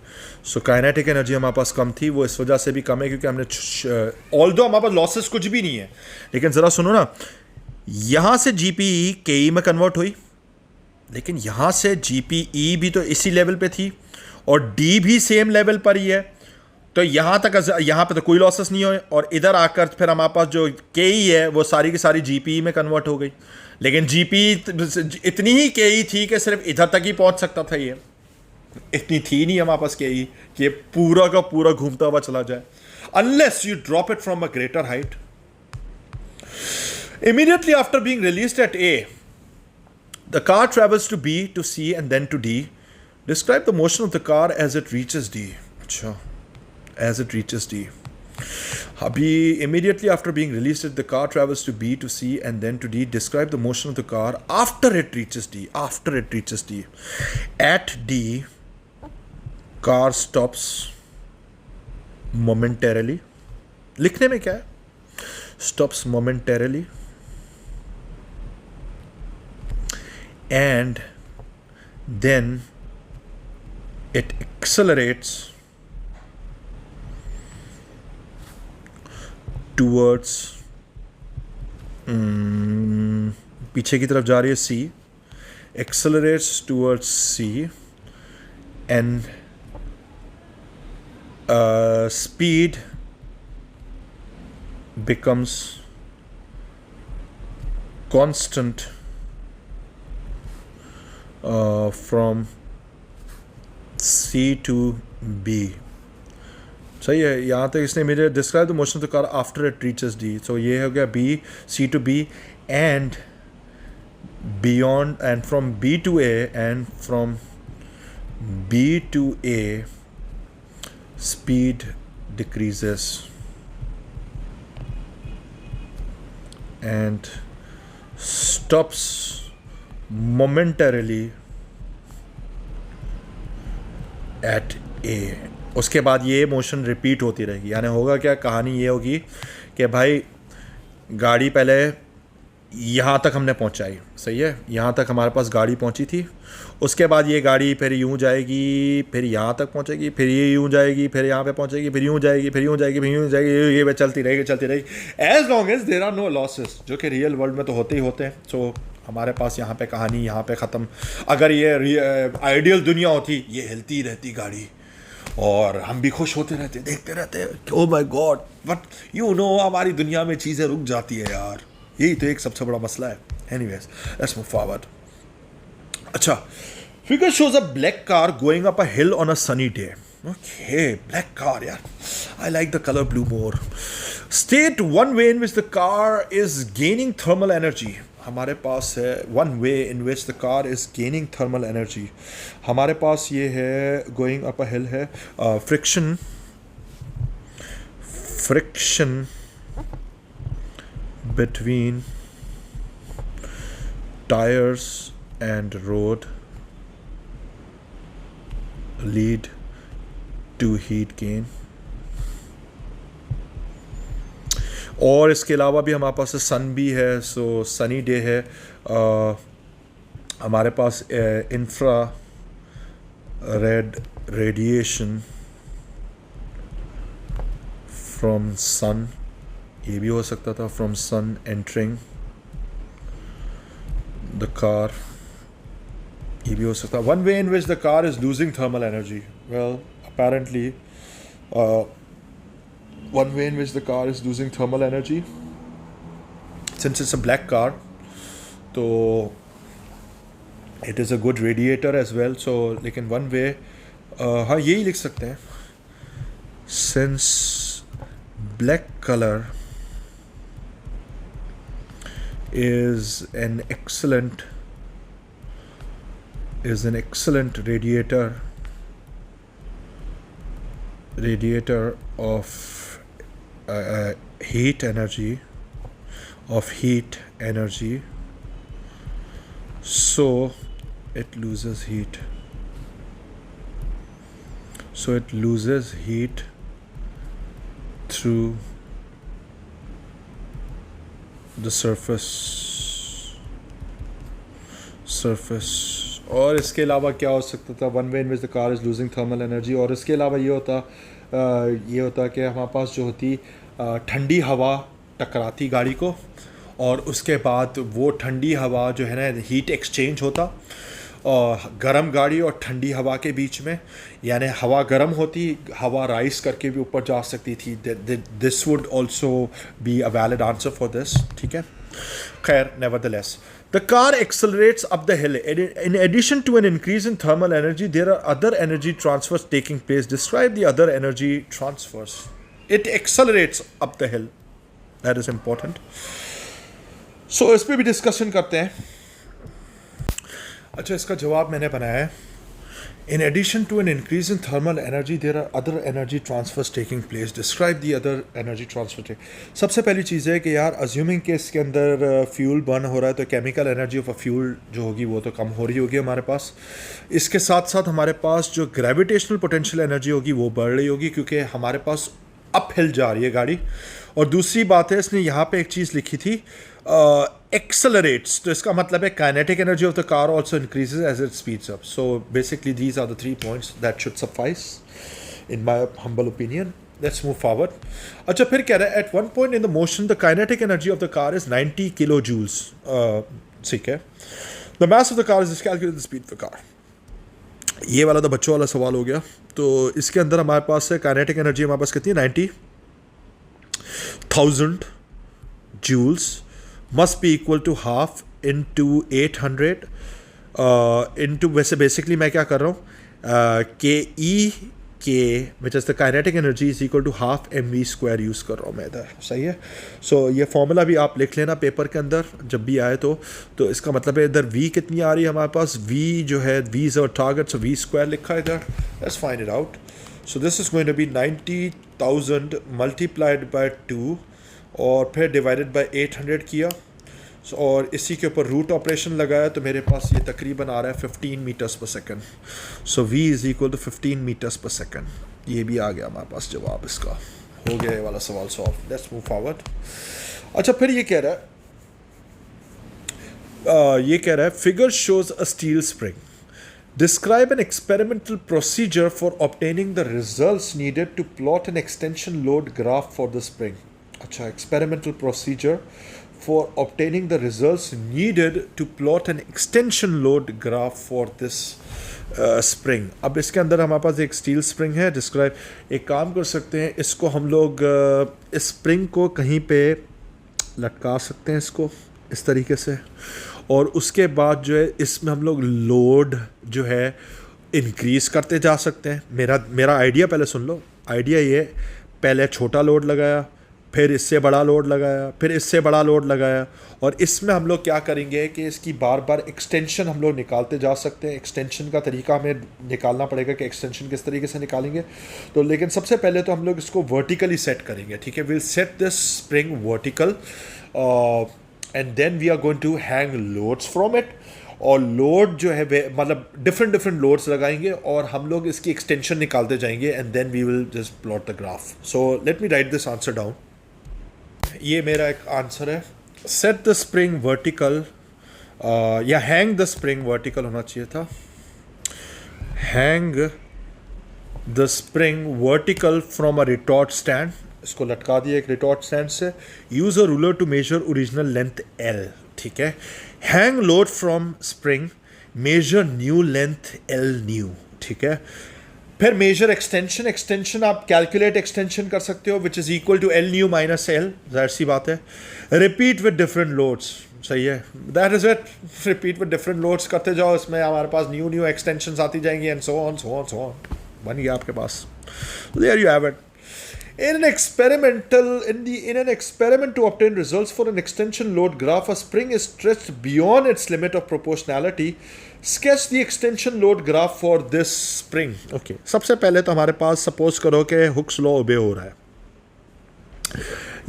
सो kinetic energy हमारे पास कम थी, वो इस वजह से भी कम है क्योंकि हमने ऑल्दो हमारे पास लॉसेस कुछ भी नहीं है, लेकिन ज़रा सुनो ना, यहाँ से जीपीई केई में कन्वर्ट हुई, लेकिन यहाँ से जीपीई भी तो इसी लेवल पे थी और डी भी सेम लेवल पर ही है, तो यहाँ पे तो कोई लॉसेस नहीं हुए. और इधर आकर फिर हमारे पास जो केई है वो सारी की सारी जीपीई में कन्वर्ट हो गई. लेकिन जीपीई इतनी ही केई थी कि सिर्फ इधर तक ही पहुँच सकता था, ये इतनी थी नहीं हमारे पास केई कि ये पूरा का पूरा घूमता हुआ चला जाए, unless you drop it from a greater height. Immediately after being released at A, the car travels to B, to C, and then to D. Describe the motion of the car as it reaches D. अच्छा, as it reaches D. अभी immediately after being released, the car travels to B, to C, and then to D. Describe the motion of the car after it reaches D. After it reaches D. At D, car stops momentarily. लिखने में क्या है? stops momentarily, and then it accelerates towards पीछे की तरफ जा रही है C, accelerates towards C, and speed becomes constant from C to B. सही है, यहाँ तक इसने मुझे describe the motion of the car after it reaches D. So ये हो गया B, C to B, and beyond, and from B to A, and from B to A speed decreases and stops momentarily at A. उसके बाद ये motion repeat होती रहेगी. यानी होगा क्या, कहानी ये होगी कि भाई गाड़ी पहले यहाँ तक हमने पहुँचाई, सही है, यहाँ तक हमारे पास गाड़ी पहुँची थी. उसके बाद ये गाड़ी फिर यूँ जाएगी, फिर यहाँ तक पहुँचेगी, फिर ये यूँ जाएगी, फिर यहाँ पे पहुँचेगी, फिर यूँ जाएगी, फिर यूँ जाएगी, फिर यूँ जाएगी, ये चलती रहेगी. As long as there are no losses, जो कि रियल वर्ल्ड में तो होते ही होते हैं. सो हमारे पास यहाँ पे कहानी यहाँ पे ख़त्म. अगर ये आइडियल दुनिया होती, ये हिलती रहती गाड़ी और हम भी खुश होते रहते, देखते रहते. ओह my God, but you know हमारी दुनिया में चीज़ें रुक जाती है यार. यही तो एक सबसे बड़ा मसला है. Anyways, let's move forward. अच्छा, figure shows a black car going up a hill on a sunny day. Okay, black car यार, I like the colour blue more. State one way in which the car is gaining thermal energy. हमारे पास है one way in which the car is gaining thermal energy. हमारे पास ये है going up a hill है. Friction between tires and road lead to heat gain. और इसके अलावा भी हमारे पास सन भी है. सो सनी डे है. हमारे पास infrared radiation from sun, ये भी हो सकता था, from sun entering the car, ये भी हो सकता. One way in which the car is losing thermal energy. Well, apparently one way in which the car is losing thermal energy, since it's a black car, so it is a good radiator as well. So लेकिन one way हाँ यही लिख सकते हैं, since black color is an excellent radiator of heat energy, so it loses heat. Through the surface. और इसके अलावा क्या हो सकता था, one way in which the car is losing thermal energy. और इसके अलावा ये होता कि हमारे पास जो होती ठंडी हवा टकराती गाड़ी को, और उसके बाद वो ठंडी हवा जो है ना, हीट एक्सचेंज होता और गर्म गाड़ी और ठंडी हवा के बीच में. यानी हवा गर्म होती, हवा राइस करके भी ऊपर जा सकती थी. This would also be a valid answer for this. ठीक है, खैर, nevertheless the car accelerates up the hill. In addition to an increase in thermal energy, there are other energy transfers taking place. Describe the other energy transfers. It accelerates up the hill. That is important. So इस पे भी discussion करते हैं. अच्छा, इसका जवाब मैंने बनाया है. In addition to an increase in thermal energy, there are other energy transfers taking place. Describe the other energy transfer. सबसे पहली चीज़ है कि यार, अज्यूमिंग कि इसके अंदर फ्यूल बर्न हो रहा है, तो chemical energy of a fuel जो होगी वो तो कम हो रही होगी हमारे पास. इसके साथ साथ हमारे पास जो ग्रेविटेशनल पोटेंशियल एनर्जी होगी वो बढ़ रही होगी, क्योंकि हमारे पास अप हिल जा रही है गाड़ी. और दूसरी बात है, इसने यहाँ पे एक चीज़ लिखी थी, एक्सेलरेट्स, तो इसका मतलब है kinetic energy of the car also increases as it speeds up. So basically these are the 3 points that should suffice in my humble opinion. Let's move forward. अच्छा, फिर कह रहा है at one point in the motion the kinetic energy of the car is 90 kilojoules. ठीक है. The mass of the car is calculated the speed of the car. ये वाला तो बच्चों वाला सवाल हो गया. तो इसके अंदर हमारे पास है काइनेटिक एनर्जी, हमारे पास कितनी है, 90,000 joules must be equal to half into 800 into, वैसे बेसिकली मैं क्या कर रहा हूँ, K E K which is the kinetic energy is equal to half M V square use कर रहा हूँ मैं इधर. सही है. सो ये फॉर्मूला भी आप लिख लेना पेपर के अंदर जब भी आए तो इसका मतलब है इधर वी कितनी आ रही है हमारे पास, वी जो है V is our target, so V square लिखा है इधर. Let's find it out. So this is going to be 90,000 multiplied by 2 और फिर डिवाइडेड बाय 800 किया. और इसी के ऊपर रूट ऑपरेशन लगाया तो मेरे पास ये तकरीबन आ रहा है 15 metres per second. So v is equal to 15 metres per second. ये भी आ गया हमारे पास जवाब इसका. हो गया ये वाला सवाल सॉल्व. Let's move forward. अच्छा, फिर ये कह रहा है figure shows a steel spring. Describe an experimental procedure for obtaining the results needed to plot an extension load graph for the spring. अच्छा, experimental procedure for obtaining the results needed to plot an extension load graph for this spring. अब इसके अंदर हमारे पास एक steel spring है. Describe, एक काम कर सकते हैं, इसको हम लोग इस स्प्रिंग को कहीं पे लटका सकते हैं इसको इस तरीके से, और उसके बाद जो है इसमें हम लोग लोड जो है इंक्रीज़ करते जा सकते हैं. मेरा आइडिया पहले सुन लो. आइडिया ये, पहले छोटा लोड लगाया, फिर इससे बड़ा लोड लगाया, फिर इससे बड़ा लोड लगाया, और इसमें हम लोग क्या करेंगे कि इसकी बार बार एक्सटेंशन हम लोग निकालते जा सकते हैं. एक्सटेंशन का तरीका हमें निकालना पड़ेगा कि एक्सटेंशन किस तरीके से निकालेंगे. तो लेकिन सबसे पहले तो हम लोग इसको वर्टिकली सेट करेंगे. ठीक है. Will set this spring vertical and then we are going to hang loads from it. और लोड जो है मतलब डिफरेंट लोड्स लगाएंगे और हम लोग इसकी एक्सटेंशन निकालते जाएंगे and then we will just plot the graph. So let me write this answer down. ये मेरा एक आंसर है. सेट द स्प्रिंग वर्टिकल, या हैंग द स्प्रिंग वर्टिकल होना चाहिए था. Hang the spring vertical from a retort stand. इसको लटका दिया एक रिटॉर्ट स्टैंड से. Use a ruler to measure original length L. ठीक है. Hang load from spring, measure new length L new. ठीक है. फिर मेजर एक्सटेंशन आप कैलकुलेट एक्सटेंशन कर सकते हो which is equal to L new minus L. जाहिर सी बात है. Repeat with different loads. सही है. That is it. Repeat with different loads करते जाओ, इसमें हमारे पास न्यू एक्सटेंशन आती जाएंगी एंड सो ऑन. बन गया आपके पास. There you have it. In an experiment to obtain results for an extension load graph, a spring is stretched beyond its limit of proportionality. Sketch the extension load graph for this spring. Okay. सबसे पहले तो हमारे पास suppose करो कि Hooke's law ओबे हो रहा है.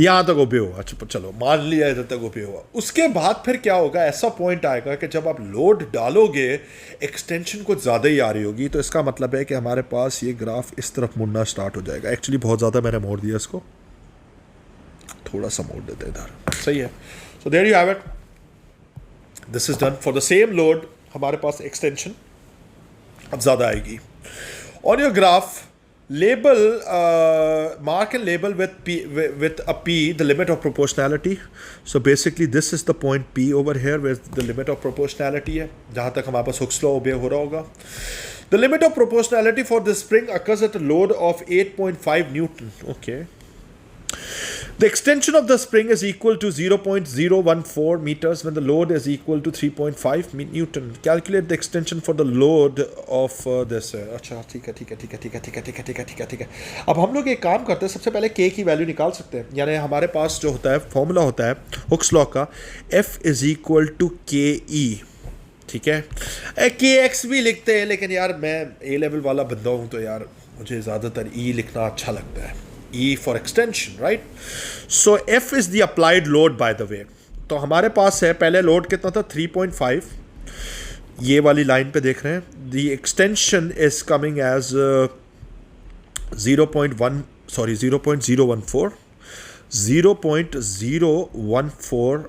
यहाँ तक ओबे हुआ. अच्छा, चलो मान लिया इधर तक ओबे हुआ. उसके बाद फिर क्या होगा, ऐसा पॉइंट आएगा कि जब आप लोड डालोगे एक्सटेंशन कुछ ज़्यादा ही आ रही होगी, तो इसका मतलब है कि हमारे पास ये ग्राफ इस तरफ मुड़ना स्टार्ट हो जाएगा. एक्चुअली बहुत ज़्यादा मैंने मोड़ दिया इसको, थोड़ा सा मोड़ देते इधर. सही है. So there you have it. This is done for the same load. हमारे पास एक्सटेंशन अब ज़्यादा आएगी. On your graph, label mark and label with a p the limit of proportionality. So basically this is the point P over here where the limit of proportionality है, जहाँ तक हमारे पास Hooke's law obey हो रहा होगा. The limit of proportionality for this spring occurs at a load of 8.5 Newton. Okay. The extension of the spring is equal to 0.014 meters when the load is equal to 3.5 Newton. Calculate the extension for the load of this. अच्छा, ठीक है. अब हम लोग एक काम करते हैं, सबसे पहले K की वैल्यू निकाल सकते हैं. यानी हमारे पास जो होता है फॉर्मूला होता है हुक्स लॉ का, F is equal to KE. ठीक है. KX भी लिखते हैं, लेकिन यार मैं A लेवल वाला बंदा हूँ तो यार मुझे ज़्यादातर E लिखना अच्छा लगता है. E for extension, right? So F is the applied load, by the way. तो हमारे पास है पहले लोड कितना था 3.5. ये वाली लाइन पे देख रहे हैं. The extension is coming as 0.014. 0.014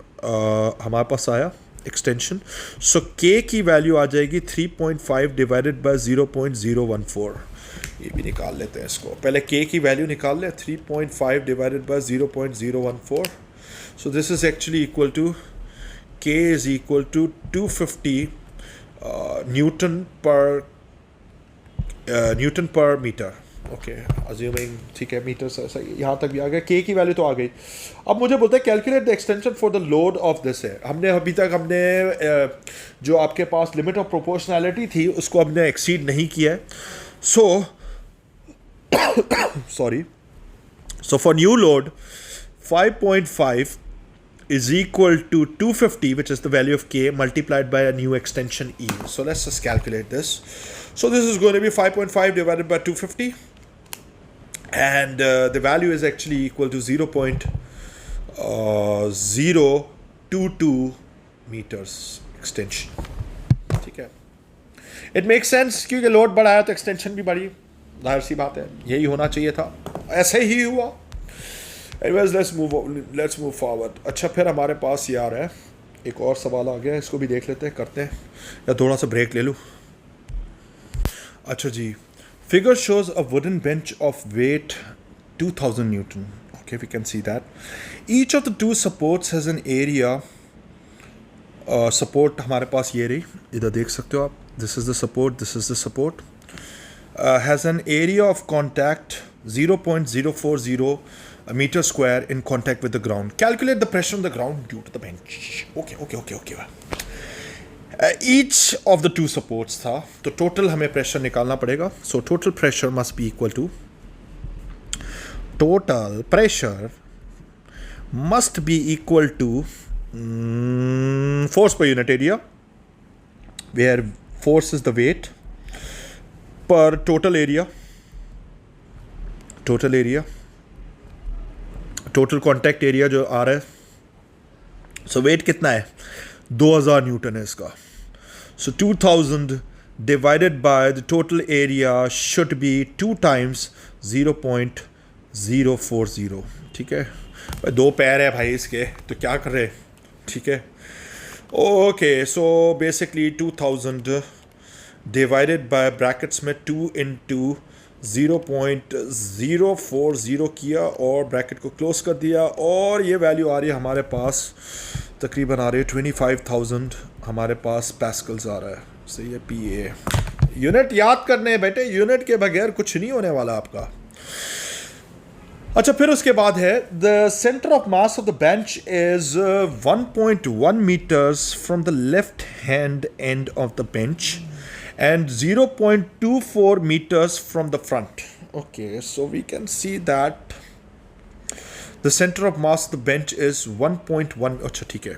हमारे पास आया एक्सटेंशन। सो के की वैल्यू आ जाएगी 3.5 डिवाइडेड बाय 0.014। ये भी निकाल लेते हैं इसको, पहले के की वैल्यू निकाल लें। 3.5 divided by 0.014, so this is actually equal to K is equal to 250 newton per metre. Okay, assuming ठीक है, मीटर सही, यहाँ तक भी आ गया। के की वैल्यू तो आ गई। अब मुझे बोलते हैं calculate the extension for the load of this है। हमने अभी तक जो आपके पास लिमिट ऑफ प्रोपोर्शनैलिटी थी उसको हमने एक्सीड नहीं किया है। सो sorry, so for new load 5.5 is equal to 250, which is the value of K, multiplied by a new extension E. So let's just calculate this. So this is going to be 5.5 divided by 250, and the value is actually equal to 0.022 meters extension. ठीक है, it makes sense क्योंकि load बढ़ाया तो extension भी बढ़ी, जाहिर सी बात है, यही होना चाहिए था, ऐसे ही हुआ। Anyways, let's move forward. अच्छा, फिर हमारे पास ये आ रहा है एक और सवाल आ गया है, इसको भी देख लेते हैं, करते हैं, या थोड़ा सा ब्रेक ले लूँ। अच्छा जी, figure shows a wooden bench of weight 2000 Newton. Okay, we can see that. Each of the two supports has an area. Support हमारे पास ये रही, इधर देख सकते हो आप, this is the support, this is the support. Has an area of contact 0.040 meter square in contact with the ground. Calculate the pressure on the ground due to the bench. Okay. Each of the two supports था, तो total हमें pressure निकालना पड़ेगा. So total pressure must be equal to force per unit area, where force is the weight, per total contact area जो आ रहा है। सो wait कितना है, 2000 न्यूटन है इसका। सो 2000 divided by the total area should be 2 times 0.040। ठीक है भाई, 2 पैर है भाई इसके, तो क्या कर रहे, ठीक है। Okay, so basically 2000 divided by brackets में 2 इंटू 0.040 किया और ब्रैकेट को क्लोज कर दिया, और ये वैल्यू आ रही है हमारे पास, तकरीबन आ रही है 25,000 हमारे पास पैस्कल्स आ रहा है। सही है, PA। यूनिट याद करने हैं बेटे, यूनिट के बगैर कुछ नहीं होने वाला आपका। अच्छा, फिर उसके बाद है the centre of mass of the bench is 1.1 metres from the left hand end of the bench and 0.24 meters from the front. Okay, so we can see that the center of mass of the bench is 1.1। अच्छा ठीक है,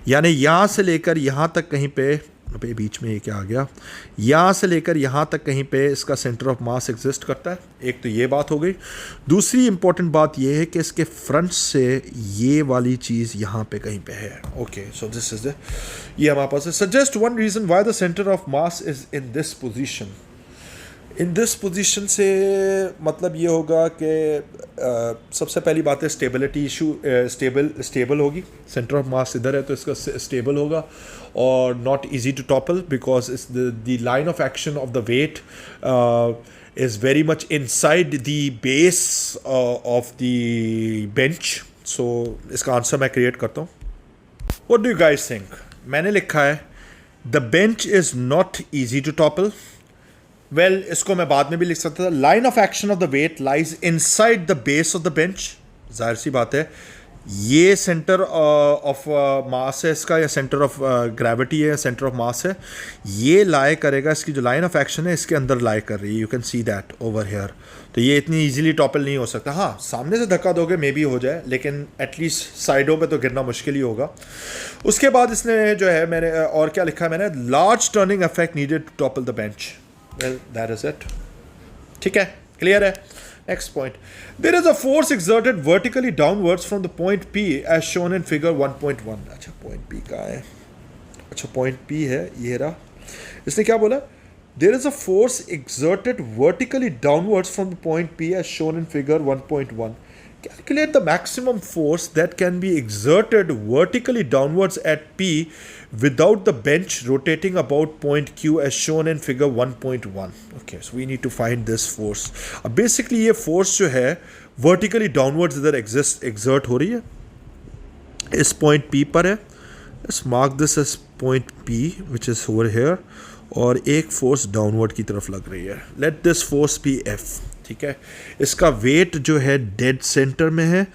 यानी यहाँ से लेकर यहाँ तक कहीं पे, अबे बीच में ये क्या आ गया, यहाँ से लेकर यहाँ तक कहीं पे इसका सेंटर ऑफ मास एग्जिस्ट करता है। एक तो ये बात हो गई। दूसरी इंपॉर्टेंट बात ये है कि इसके फ्रंट से ये वाली चीज़ यहाँ पे कहीं पे है। ओके, सो दिस इज ये हमारे पास है। Suggest one reason why the centre of mass is in this position. In this position से मतलब ये होगा कि सबसे पहली बात है स्टेबिलिटी इशू, स्टेबल होगी। सेंटर ऑफ मास इधर है तो इसका स्टेबल होगा और not easy to topple, because is the line of action of the weight is very much inside the base of the bench. So इसका आंसर मैं create करता हूँ। What do you guys think? मैंने लिखा है the bench is not easy to topple. Well, इसको मैं बाद में भी लिख सकता था। Line of action of the weight lies inside the base of the bench. जाहिर सी बात है, ये सेंटर ऑफ मास है इसका, या सेंटर ऑफ ग्रेविटी है, सेंटर ऑफ मास है, ये लाई करेगा, इसकी जो लाइन ऑफ एक्शन है इसके अंदर लाई कर रही है। You can see that over here. तो ये इतनी इजीली टॉपल नहीं हो सकता। हाँ, सामने से धक्का दोगे मे भी हो जाए, लेकिन एटलीस्ट साइडों पे तो गिरना मुश्किल ही होगा। उसके बाद इसने जो है, मैंने और क्या लिखा है मैंने, large turning effect needed to topple the bench. Well, that is it. ठीक है, क्लियर है। Next point. There is a force exerted vertically downwards from the point P as shown in figure 1.1. अच्छा, point P कहाँ है? अच्छा, point P है, ये रहा। इसने क्या बोला? There is a force exerted vertically downwards from the point P as shown in figure 1.1. Calculate the maximum force that can be exerted vertically downwards at P without the bench rotating about point Q as shown in figure 1.1. Okay, so we need to find this force. अब basically ये force जो है vertically downwards इधर exert हो रही है, इस point P पर है. Let's mark this as point P which is over here, और एक force downward की तरफ लग रही है. Let this force be F. ठीक है, इसका वेट जो है डेड सेंटर में है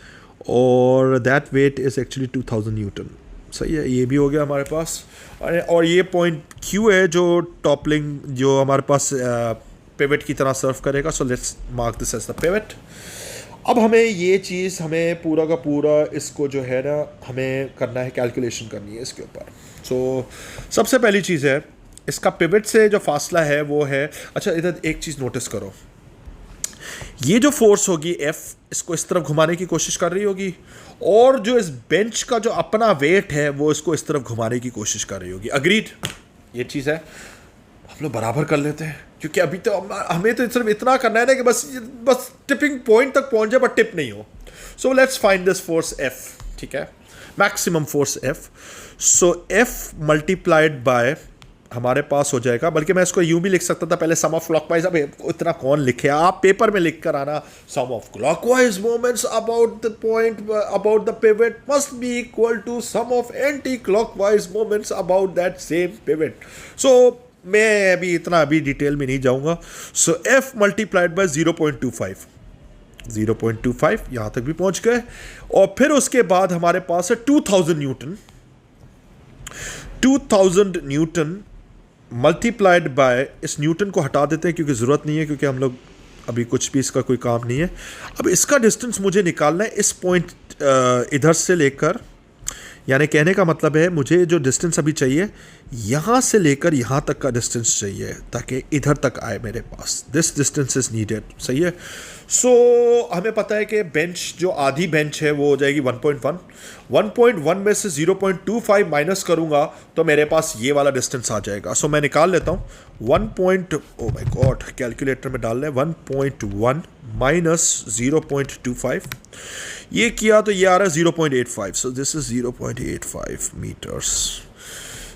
और that weight is actually 2000 newton. सही है, ये भी हो गया हमारे पास. और ये पॉइंट क्यू है जो टॉपलिंग जो हमारे पास पिवट की तरह सर्व करेगा. So let's mark this as the pivot. अब हमें ये चीज़ हमें पूरा का पूरा इसको जो है ना हमें करना है, कैलकुलेशन करनी है इसके ऊपर. सो सबसे पहली चीज़ है इसका पिवट से जो फासला है वो है. अच्छा, इधर एक चीज़ नोटिस करो, ये जो फोर्स होगी F इसको इस तरफ घुमाने की कोशिश कर रही होगी, और जो इस बेंच का जो अपना वेट है वो इसको इस तरफ घुमाने की कोशिश कर रही होगी. अग्रीड, ये चीज़ है. हम लोग बराबर कर लेते हैं क्योंकि अभी तो हमें तो सिर्फ इतना करना है ना कि बस टिपिंग पॉइंट तक पहुंच जाए बट टिप नहीं हो. So let's find this force F. ठीक है, maximum force F. So F multiplied by हमारे पास हो जाएगा, बल्कि मैं इसको यूं भी लिख सकता था पहले, सम ऑफ क्लॉकवाइज. अब इतना कौन लिखे, आप पेपर में लिख कर आना, sum of clockwise moments about the point about the pivot must be equal to sum of anticlockwise moments about that same pivot. So मैं अभी डिटेल में नहीं जाऊंगा. सो F मल्टीप्लाइड बाय 0.25, 0.25 यहाँ तक भी पहुंच गए. और फिर उसके बाद हमारे पास है 2000 न्यूटन. 2000 न्यूटन मल्टीप्लाइड बाय, इस न्यूटन को हटा देते हैं क्योंकि ज़रूरत नहीं है, क्योंकि हम लोग अभी कुछ भी इसका कोई काम नहीं है. अब इसका डिस्टेंस मुझे निकालना है इस पॉइंट इधर से लेकर, यानी कहने का मतलब है मुझे जो डिस्टेंस अभी चाहिए यहाँ से लेकर यहाँ तक का डिस्टेंस चाहिए ताकि इधर तक आए मेरे पास. This distance is needed. सही है. सो हमें पता है कि बेंच जो आधी बेंच है वो हो जाएगी 1.1. 1.1 में से 0.25 माइनस करूँगा तो मेरे पास ये वाला डिस्टेंस आ जाएगा. सो मैं निकाल लेता हूँ. ओ माय गॉड, कैलकुलेटर में डाल लें. 1.1 माइनस 0.25, ये किया तो ये आ रहा है 0.85. So this is 0.85 metres.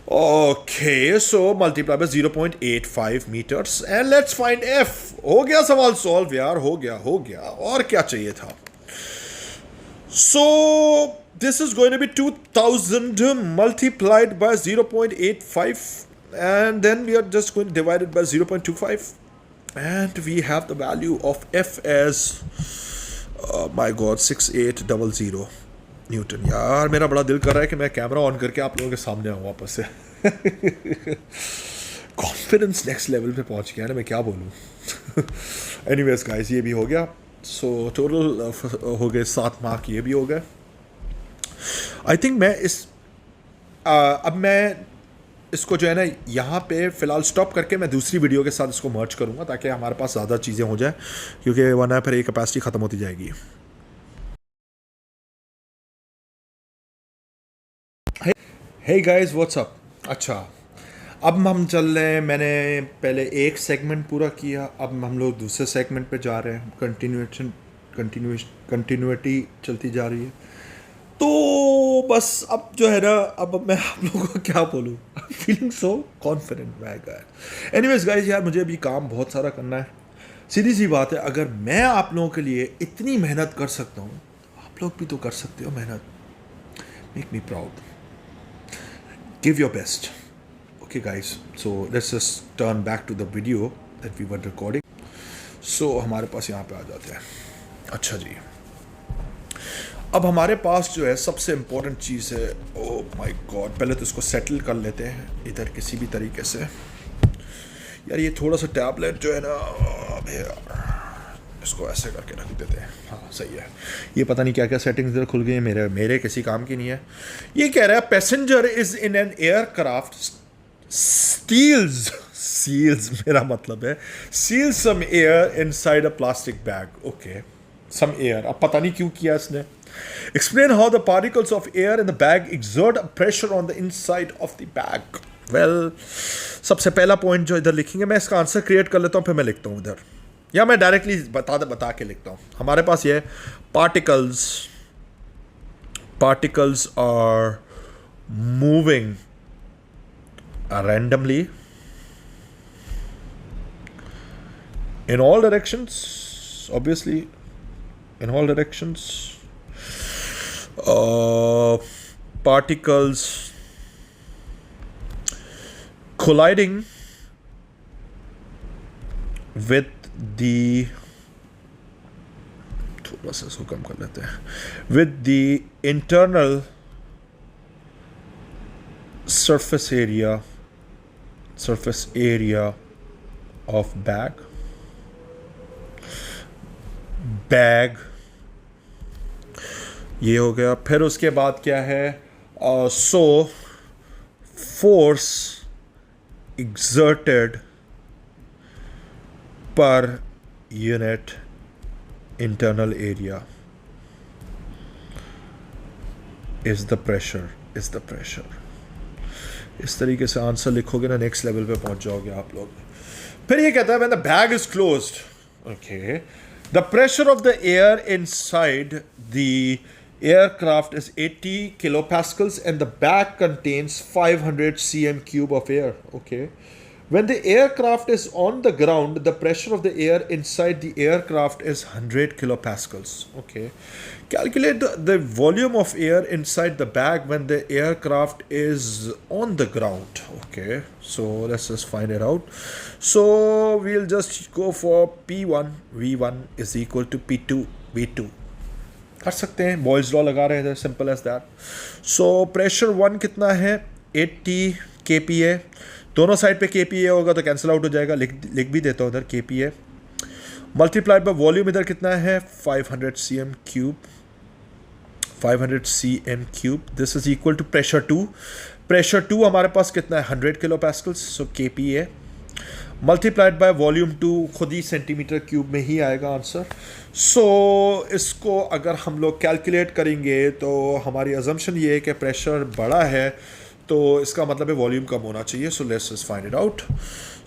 Okay, so multiply by 0.85 metres and let's find F. हो गया सवाल सॉल्व यार, हो गया. और क्या चाहिए था. So this is going to be 2000 multiplied by 0.85 and then we are just going to divide it by 0.25 and we have the value of F as my god 6800 Newton. यार मेरा बड़ा दिल कर रहा है कि मैं कैमरा ऑन करके आप लोगों के सामने आऊँ वापस से. कॉन्फिडेंस नेक्स्ट लेवल पे पहुंच गया ना, मैं क्या बोलूँ. एनीवेज गाइस, ये भी हो गया. सो टोटल हो गए 7 मार्क, ये भी हो गए. आई थिंक मैं अब मैं इसको जो है ना यहाँ पे फ़िलहाल स्टॉप करके मैं दूसरी वीडियो के साथ इसको मर्ज करूँगा ताकि हमारे पास ज़्यादा चीज़ें हो जाए, क्योंकि वरना फिर ये कैपेसिटी ख़त्म होती जाएगी. Hey guys, what's up. अच्छा, अब हम चल रहे हैं. मैंने पहले एक सेगमेंट पूरा किया, अब हम लोग दूसरे सेगमेंट पे जा रहे हैं. कंटिन्यूटी चलती जा रही है. तो बस अब जो है ना, अब मैं आप लोगों को क्या बोलूँ, feeling so confident my God. Anyways guys, यार मुझे अभी काम बहुत सारा करना है. सीधी सी बात है, अगर मैं आप लोगों के लिए इतनी मेहनत कर सकता हूँ, आप लोग भी तो कर सकते हो मेहनत. Make me proud. Give your best. Okay guys, so let's just turn back to the video that we were recording. So हमारे पास यहाँ पे आ जाते हैं. अच्छा जी, अब हमारे पास जो है सबसे इम्पोर्टेंट चीज़ है. ओह माय गॉड, पहले तो इसको सेटल कर लेते हैं इधर किसी भी तरीके से. यार ये थोड़ा सा टैबलेट जो है ना, इसको ऐसे करके रख देते हैं. हाँ सही है. ये पता नहीं क्या क्या सेटिंग्स इधर खुल गई हैं, मेरे किसी काम की नहीं है. ये कह रहा है passenger is in an aircraft seals मेरा मतलब है seals some air inside a plastic bag. Okay, some air. अब पता नहीं क्यों किया इसने. Explain how the particles of air in the bag exert a pressure on the inside of the bag. Well, सबसे पहला पॉइंट जो इधर लिखेंगे, मैं इसका आंसर क्रिएट कर लेता हूँ फिर मैं लिखता हूँ इधर. या मैं डायरेक्टली बता के लिखता हूँ. हमारे पास ये particles are moving randomly in all directions, obviously in all directions. Particles colliding with the थोड़ा सा इसको कम कर लेते हैं, with the internal surface area of bag. ये हो गया. फिर उसके बाद क्या है, so force exerted per unit internal area is the pressure. इस तरीके से आंसर लिखोगे ना, नेक्स्ट लेवल पे पहुंच जाओगे आप लोग. फिर ये कहता है when the bag is closed, okay, the pressure of the air inside the aircraft is 80 kilopascals and the bag contains 500 cm cube of air. Okay, when the aircraft is on the ground, the pressure of the air inside the aircraft is 100 kilopascals. Okay, calculate the volume of air inside the bag when the aircraft is on the ground. Okay, so let's just find it out. So we'll just go for P1 V1 is equal to P2 V2. कर सकते हैं, Boyle's law लगा रहे हैं, simple as that. So pressure 1 कितना है, 80 kPa. दोनों side पे kPa होगा तो कैंसिल आउट हो जाएगा. लिख भी देता हूँ उधर kPa मल्टीप्लाइड बाय वॉल्यूम इधर कितना है 500 cm cube. This is equal to pressure 2 हमारे पास कितना है 100 kilopascals. So kPa multiplied by volume 2 खुद ही सेंटीमीटर क्यूब में ही आएगा आंसर. सो इसको अगर हम लोग कैलकुलेट करेंगे तो हमारी अजम्पशन ये है कि प्रेशर बड़ा है तो इसका मतलब है वॉल्यूम कम होना चाहिए. सो let's just find it out.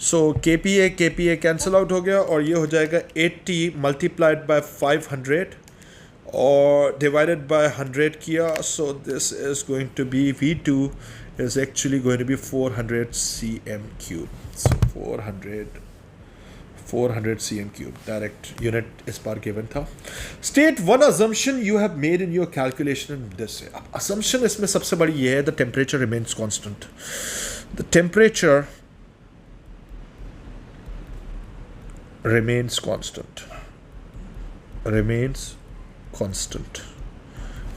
So kPa cancel out हो गया और ये हो जाएगा 80 मल्टीप्लाइड बाय 500 और डिवाइडेड बाय 100 किया. So this is going to be V2 is actually going to be 400 cm cube. So 400 cm cube. Direct unit इस बार given था. State one assumption you have made in your calculation in this. Assumption इसमें सबसे बड़ी ये है the temperature remains constant. The temperature remains constant.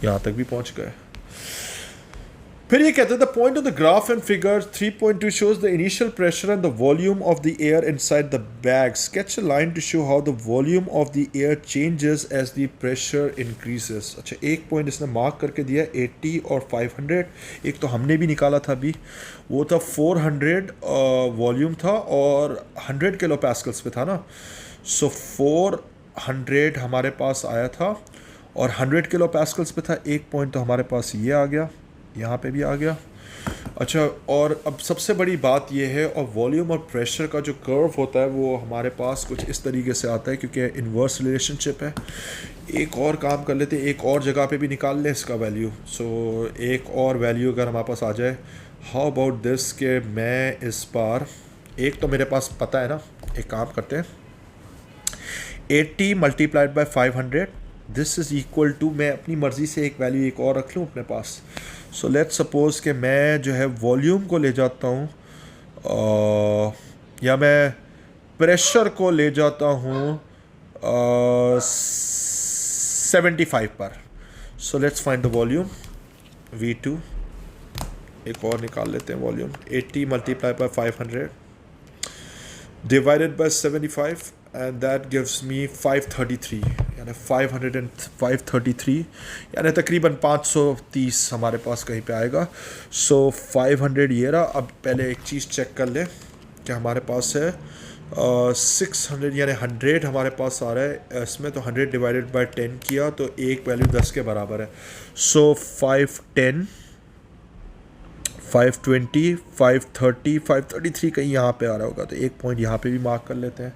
यहाँ तक भी पहुँच गए. फिर ये कहते हैं the point of the graph and figure 3.2 shows the initial pressure and the volume of the air inside the bag. Sketch a line to show how the volume of the air changes as the pressure increases. अच्छा, एक point इसने mark करके दिया 80 और 500. एक तो हमने भी निकाला था अभी, वो था 400 वॉल्यूम था और 100 kilopascals पे था ना. सो 400 हमारे पास आया था और 100 kilopascals पे था. एक पॉइंट तो हमारे पास ये आ गया, यहाँ पे भी आ गया. अच्छा, और अब सबसे बड़ी बात ये है, और वॉल्यूम और प्रेशर का जो कर्व होता है वो हमारे पास कुछ इस तरीके से आता है क्योंकि इन्वर्स रिलेशनशिप है. एक और काम कर लेते हैं, एक और जगह पे भी निकाल लें इसका वैल्यू. सो एक और वैल्यू अगर हमारे पास आ जाए, हाउ अबाउट दिस के मैं इस बार, एक तो मेरे पास पता है ना, एक काम करते हैं 80 multiplied by 500 this is equal to, मैं अपनी मर्ज़ी से एक वैल्यू एक और रख लूँ अपने पास. सो लेट्स सपोज कि मैं जो है वॉल्यूम को ले जाता हूँ या मैं प्रेशर को ले जाता हूँ 75 पर. So let's find the volume V2. एक और निकाल लेते हैं volume. 80 multiply by 500 divided by 75 and that gives me 533 यानी 533 यानी तकरीबन 530 हमारे पास कहीं पे आएगा. सो 500 ये रहा. अब पहले एक चीज़ चेक कर ले कि हमारे पास है 600 यानी 100 हमारे पास आ रहा है इसमें. तो 100 डिवाइडेड बाय 10 किया तो एक वैल्यू 10 के बराबर है. सो 510 520 530 533 कहीं यहाँ पे आ रहा होगा तो एक पॉइंट यहाँ पे भी मार्क कर लेते हैं.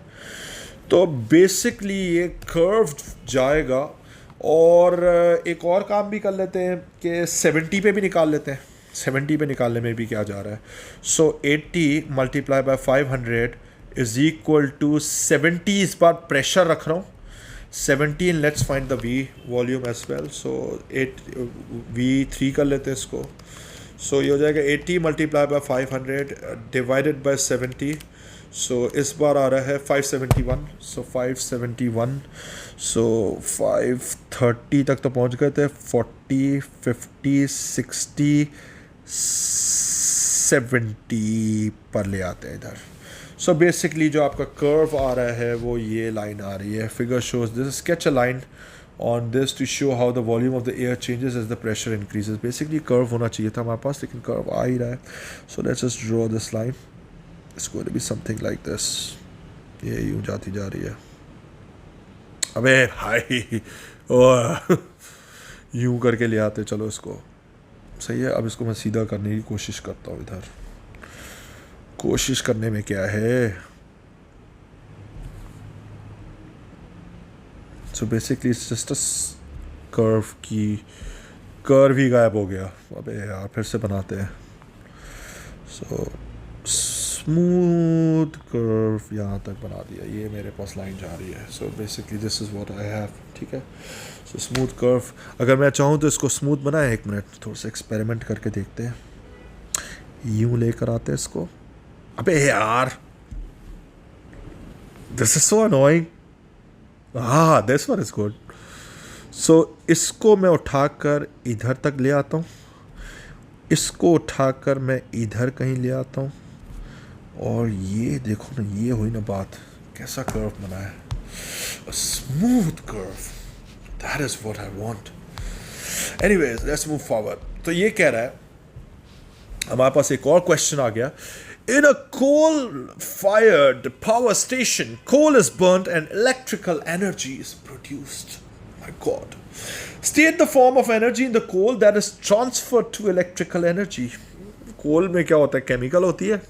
तो बेसिकली ये कर्व जाएगा। और एक और काम भी कर लेते हैं कि 70 पे भी निकाल लेते हैं। 70 पे निकालने में भी क्या जा रहा है। So 80 multiply by 500 is equal to 70। इस बार प्रेशर रख रहा हूँ 17। Let's find the V volume as well. So 8 V3 कर लेते हैं इसको। सो ये हो जाएगा 80 मल्टीप्लाई बाय 500 डिवाइडेड बाय 70। सो इस बार आ रहा है 571। सो 571। सो 530 तक तो पहुंच गए थे। 40 50 60 70 पर ले आते हैं इधर। सो बेसिकली जो आपका कर्व आ रहा है वो ये लाइन आ रही है। Figure shows this, sketch a line on this to show how the volume of the air changes as the pressure increases. Basically curve होना चाहिए था हमारे पास, लेकिन curve आ ही रहा है। So let's just draw this line. It's going to be something like this. ये यूं जाती जा रही है। अबे भाई ओह यूं करके ले आते, चलो इसको सही है। अब इसको मैं सीधा करने की कोशिश करता हूँ। इधर कोशिश करने में क्या है। So basically it's just a curve की कर्व ही गायब हो गया। अबे यार फिर से बनाते हैं। सो स्मूथ कर्व यहाँ तक बना दिया। ये मेरे पास लाइन जा रही है। So basically this is what I have. ठीक है। सो स्मूथ कर्व अगर मैं चाहूँ तो इसको स्मूथ बनाए। एक मिनट थोड़ा सा एक्सपेरिमेंट करके देखते हैं। यूँ लेकर आते हैं इसको। अबे यार this is so annoying. This one is good. So इसको मैं उठाकर इधर तक ले आता हूँ। इसको उठाकर मैं इधर कहीं ले आता हूँ। और ये देखो ना, ये हुई ना बात। कैसा कर्व बना है, smooth curve. That is what I want. Anyways let's move forward. तो ये कह रहा है, हमारे पास एक और क्वेश्चन आ गया। In a coal-fired power station, coal is burnt and electrical energy is produced. My God. State the form of energy in the coal that is transferred to electrical energy. Coal में क्या होता है? Chemical होती है.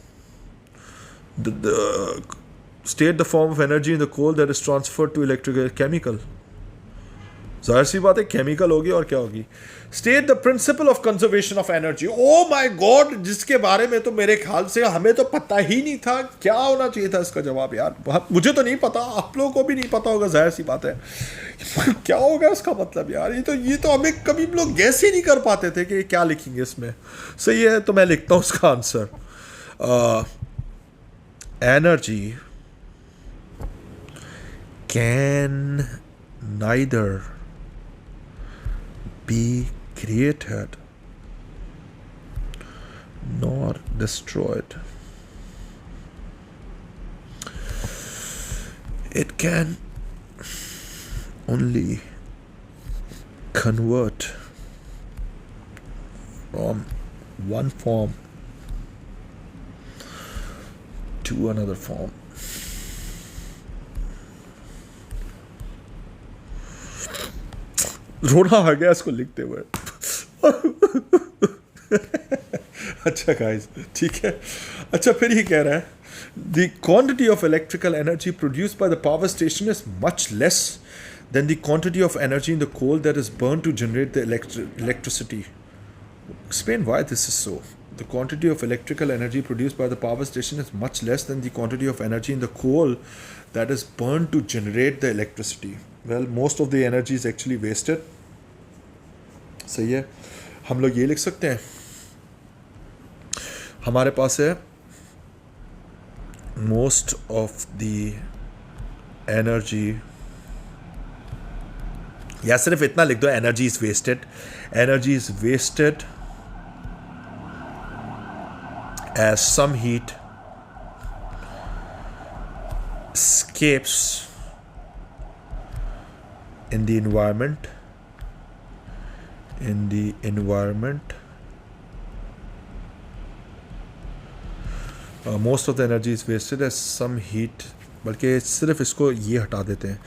State the form of energy in the coal that is transferred to electrical chemical. जाहिर सी बात है केमिकल होगी और क्या होगी। State the principle of conservation of energy. Oh my God, जिसके बारे में तो मेरे ख्याल से हमें तो पता ही नहीं था। क्या होना चाहिए था इसका जवाब यार? मुझे तो नहीं पता, आप लोगों को भी नहीं पता होगा, जाहिर सी बात है। क्या होगा इसका मतलब यार? ये तो हमें कभी लोग गैस ही नहीं कर पाते थे कि क्या लिखेंगे इसमें। सही है, तो मैं लिखता हूँ उसका answer. Energy can neither be created nor destroyed. It can only convert from one form to another form. रोना आ गया इसको लिखते हुए। अच्छा गाइस, ठीक है। अच्छा फिर ये कह रहा है, the quantity of electrical energy produced by the power station is much less than the quantity of energy in the coal that is burn to generate the electricity. Explain why this is so. The quantity of electrical energy produced by the power station is much less than the quantity of energy in the coal that is burned to generate the electricity. Well, most of the energy is actually wasted. सही है, हम लोग ये लिख सकते हैं, हमारे पास है most of the energy, या सिर्फ इतना लिख दो, energy is wasted. Energy is wasted as some heat escapes in the environment. Most of the energy is wasted as some heat, बल्कि सिर्फ इसको ये हटा देते हैं।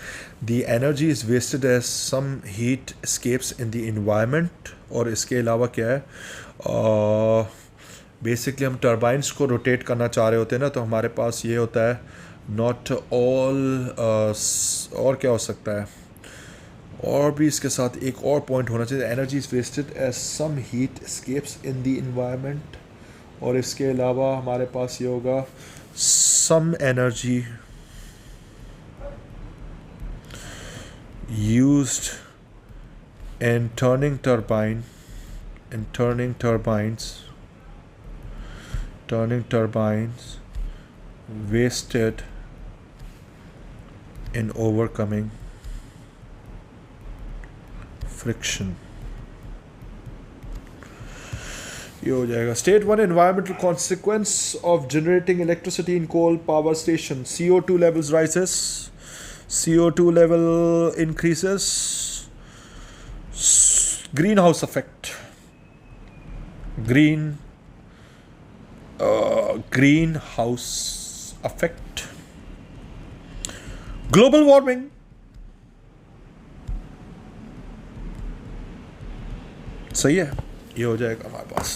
The energy is wasted as some heat escapes in the environment। और इसके अलावा क्या है, बेसिकली हम टर्बाइंस को रोटेट करना चाह रहे होते हैं ना, तो हमारे पास ये होता है नॉट ऑल, और क्या हो सकता है, और भी इसके साथ एक और पॉइंट होना चाहिए, energy is wasted as some heat escapes in the environment, और इसके अलावा हमारे पास ये होगा some energy used in turning turbine, in turning turbines wasted in overcoming friction. ये हो जाएगा. State 1 environmental consequence of generating electricity in coal power station. CO2 levels rises, CO2 level increases, greenhouse effect, greenhouse effect, global warming, सही है. ये हो जाएगा हमारे पास,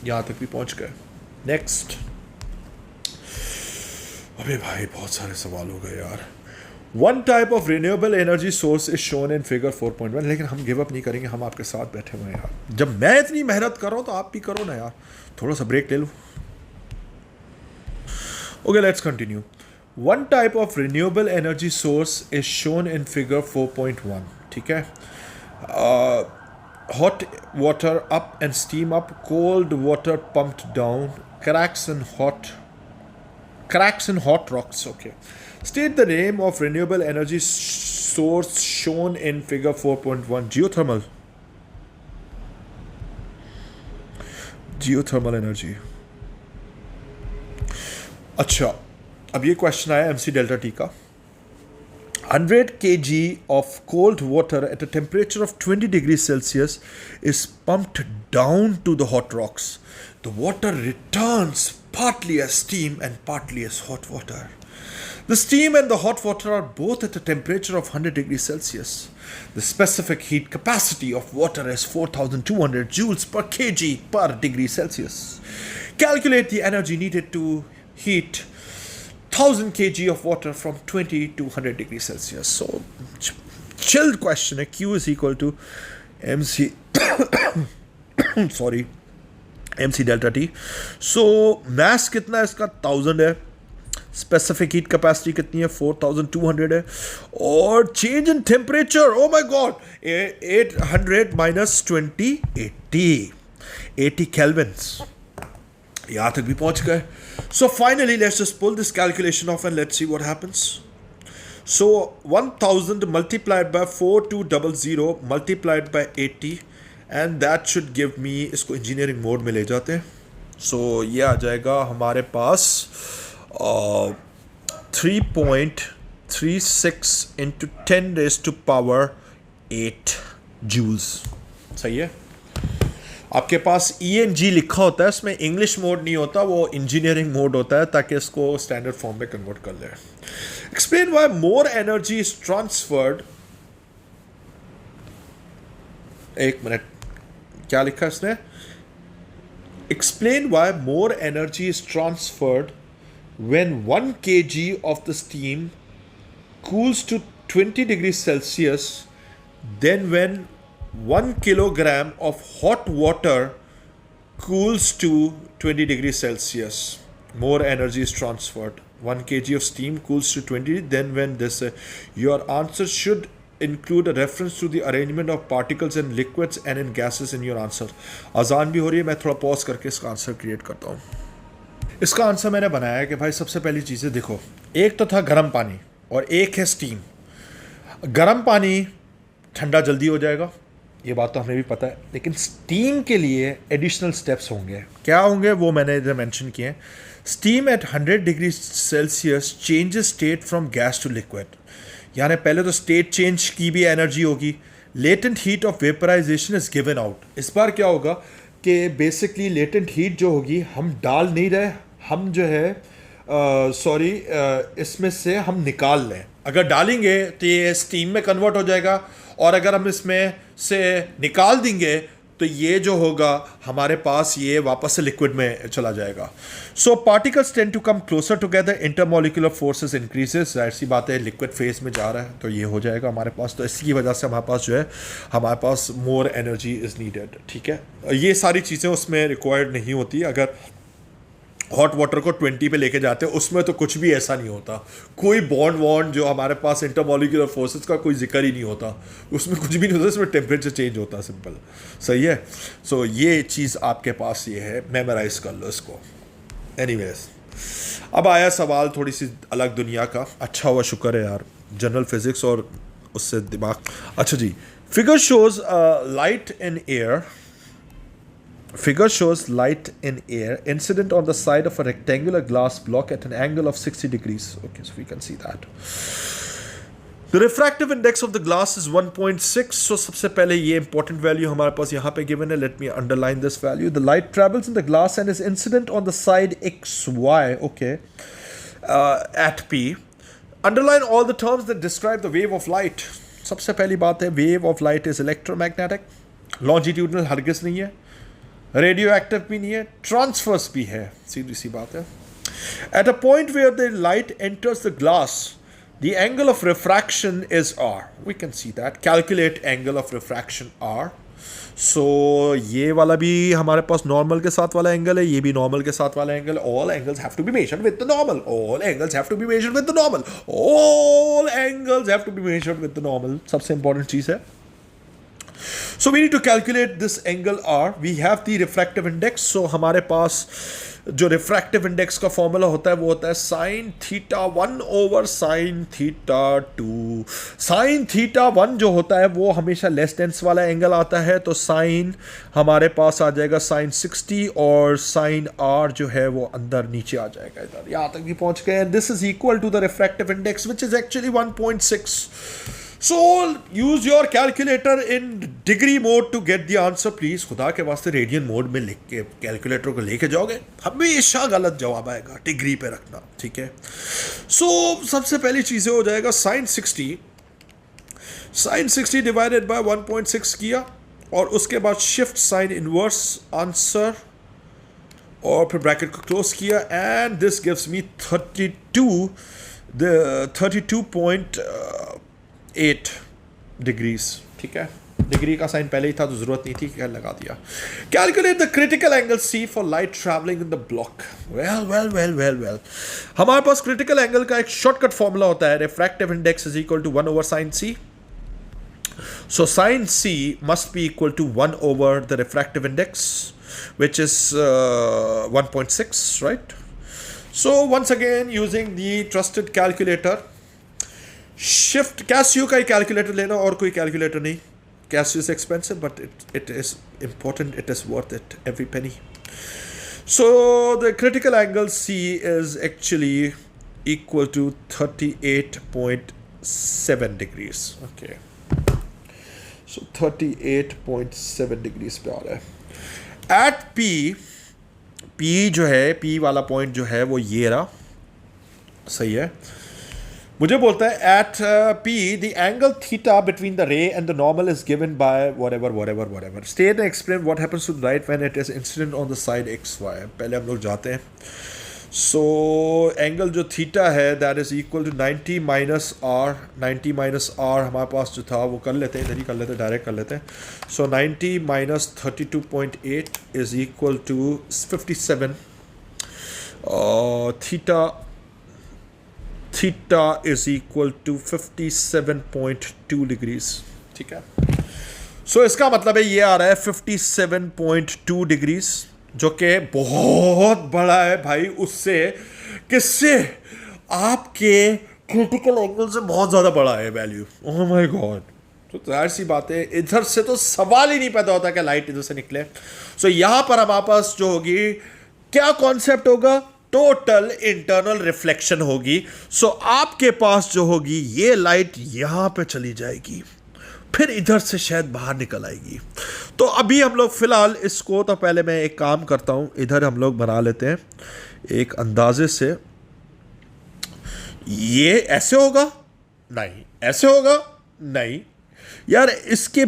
यहाँ तक भी पहुँच गए. नेक्स्ट. अबे भाई बहुत सारे सवाल हो गए यार. One type of renewable energy source is shown in figure 4.1. लेकिन हम गिव अप नहीं करेंगे, हम आपके साथ बैठे हुए हैं यार. जब मैं इतनी मेहनत कर रहा हूँ तो आप भी करो ना यार, थोड़ा सा ब्रेक ले लो. Okay, let's continue. One type of renewable energy source is shown in figure 4.1. ठीक है. Hot water up and steam up, cold water pumped down, cracks in hot rocks. Okay. State the name of renewable energy source shown in figure 4.1. Geothermal energy. अच्छा, अब ये question आया MC delta T का. 100 kg of cold water at a temperature of 20 degrees Celsius is pumped down to the hot rocks. The water returns partly as steam and partly as hot water. The steam and the hot water are both at a temperature of 100 degrees Celsius. The specific heat capacity of water is 4,200 joules per kg per degree Celsius. Calculate the energy needed to heat 1000 kg of water from 20 to 100 degrees Celsius. So, chilled question है. Q is equal to MC sorry, MC delta T. So, mass कितना है इसका? 1000 है. Specific heat capacity कितनी है? 4200 है. और change in temperature, oh my god, 800 minus 20, 80 kelvins. यहाँ तक भी पहुँच गए. So finally, let's just pull this calculation off and let's see what happens. So 1000 multiplied by 4200 multiplied by 80, and that should give me, इसको engineering mode में ले जाते हैं. So ये आ जाएगा हमारे पास 3.36 into 10 raised to power 8 joules. सही है. आपके पास ENG लिखा होता है, इसमें इंग्लिश मोड नहीं होता, वो इंजीनियरिंग मोड होता है ताकि इसको स्टैंडर्ड फॉर्म में कन्वर्ट कर ले. Explain why more energy is transferred. एक मिनट, क्या लिखा इसने? Explain why more energy is transferred when 1 kg of the steam cools to 20 degrees Celsius than when 1 kilogram of hot water cools to 20 degrees Celsius. More energy is transferred. 1 kg of steam cools to 20, then when this. Your answer should include a reference to the arrangement of particles and liquids and in gases in your answer. अजान भी हो रही है, मैं थोड़ा pause करके इसका answer create करता हूँ. इसका आंसर मैंने बनाया है कि भाई सबसे पहली चीज़ें देखो, एक तो था गर्म पानी और एक है स्टीम. गर्म पानी ठंडा जल्दी हो जाएगा, ये बात तो हमें भी पता है, लेकिन स्टीम के लिए एडिशनल स्टेप्स होंगे. क्या होंगे वो मैंने इधर मेंशन किए हैं. Steam at 100 degree Celsius changes state from gas to liquid. यानी पहले तो स्टेट चेंज की भी एनर्जी होगी. Latent heat of vaporisation is given out. इस बार क्या होगा कि बेसिकली लेटेंट हीट जो होगी हम डाल नहीं रहे, हम जो है इसमें से हम निकाल लें. अगर डालेंगे तो ये स्टीम में कन्वर्ट हो जाएगा, और अगर हम इसमें से निकाल देंगे तो ये जो होगा हमारे पास ये वापस से लिक्विड में चला जाएगा. So particles tend to come closer together, intermolecular forces increases. जाहिर सी बात है लिक्विड फेज में जा रहा है तो ये हो जाएगा हमारे पास. तो इसकी वजह से हमारे पास जो है हमारे पास मोर एनर्जी इज़ नीडेड. ठीक है, ये सारी चीज़ें उसमें रिक्वायर्ड नहीं होती. अगर हॉट वाटर को 20 पे लेके जाते हैं उसमें तो कुछ भी ऐसा नहीं होता. कोई बॉन्ड वॉन्ड जो हमारे पास इंटरमोलिकुलर फोर्सेस का कोई जिक्र ही नहीं होता, उसमें कुछ भी नहीं होता. इसमें टेम्परेचर चेंज होता है, सिंपल. सही है. सो ये चीज़ आपके पास ये है, मेमोराइज कर लो इसको. एनीवेज, अब आया सवाल थोड़ी सी अलग दुनिया का. अच्छा हुआ, शुक्र है यार, जनरल फिजिक्स और उससे दिमाग. अच्छा जी, figure shows light in air. Figure shows light in air incident on the side of a rectangular glass block at an angle of 60 degrees. Okay, so we can see that. The refractive index of the glass is 1.6. So सबसे पहले ये important value हमारे पास यहाँ पे given है. Let me underline this value. The light travels in the glass and is incident on the side XY. Okay, at P. Underline all the terms that describe the wave of light. सबसे पहली बात है, wave of light is electromagnetic. Longitudinal हरगिज़ नहीं है, radio active भी नहीं है, ट्रांसफर्स भी है. सीधी सी बात है. At a point where the light enters the glass the angle of refraction is R. We can see that. Calculate angle of refraction R. So ये वाला भी हमारे पास नॉर्मल के साथ वाला एंगल है, ये भी नॉर्मल के साथ वाला एंगल है. All angles have to be measured with the normal. All angles have to be measured with the normal. All angles have to be measured with the normal. सबसे इंपॉर्टेंट चीज़ है. So we need to calculate this angle R. We have the refractive index. So हमारे पास जो refractive index का formula होता है वो होता है sin theta 1 over sin theta 2. sin theta 1 जो होता है वो हमेशा लेस डेंस वाला एंगल आता है, तो sin हमारे पास आ जाएगा sin 60 और sin R जो है वो अंदर नीचे आ जाएगा. इधर यहाँ तक भी पहुँच गए. And this is equal to the refractive index which is actually 1.6. So use your calculator in degree mode to get the answer. Please खुदा के वास्ते रेडियन मोड में लिख के कैलकुलेटर को लेके जाओगे, हमेशा गलत जवाब आएगा. डिग्री पे रखना, ठीक है. सो सबसे पहली चीज़ें हो जाएगा sin 60 डिवाइडेड बाय 1.6 किया और उसके बाद शिफ्ट साइन इनवर्स आंसर और फिर ब्रैकेट को क्लोज किया. And this gives me 32.8 degrees. ठीक है, डिग्री का साइन पहले ही था तो जरूरत नहीं थी, क्या लगा दिया. Calculate the critical angle C for light travelling in the block. Well हमारे पास क्रिटिकल एंगल का एक शॉर्टकट फॉर्मूला होता है. Refractive index is equal to 1 over sin c. So sin c must be equal to 1 over the refractive index, which is 1.6, right? So once again using the trusted calculator, shift Casio का ही calculator लेना और कोई calculator नहीं. Casio is expensive but it is important, it is worth it every penny. So the critical angle C is actually equal to 38.7 degrees. Okay, so 38.7 degrees पे आ रहा है. एट पी जो है, पी वाला पॉइंट जो है वो ये रहा. सही है. मुझे बोलता है at P the angle theta between the ray and the normal is given by whatever. State and explain what happens to the light when it is incident on the side XY. पहले हम लोग जाते हैं. So angle जो theta है that is equal to 90 minus R. 90 minus R हमारे पास जो था वो कर लेते हैं, इधर ही कर लेते हैं, डायरेक्ट कर लेते हैं. So 90 minus 32.8 is equal to 57. Theta is equal to 57.2 degrees. ठीक है. सो इसका मतलब है ये आ रहा है 57.2 डिग्रीज, जो कि बहुत बड़ा है भाई उससे. किससे? आपके क्रिटिकल एंगल से बहुत ज़्यादा बड़ा है वैल्यू. Oh my God. तो जाहिर सी बात है इधर से तो सवाल ही नहीं पैदा होता कि लाइट इधर से निकले. सो यहाँ पर हमारे पास जो होगी, क्या कॉन्सेप्ट होगा? टोटल इंटरनल रिफ्लेक्शन होगी. सो आपके पास जो होगी ये लाइट यहां पे चली जाएगी, फिर इधर से शायद बाहर निकल आएगी. तो अभी हम लोग फिलहाल इसको, तो पहले मैं एक काम करता हूं, इधर हम लोग बना लेते हैं एक अंदाजे से. ये ऐसे होगा नहीं, ऐसे होगा नहीं यार, इसके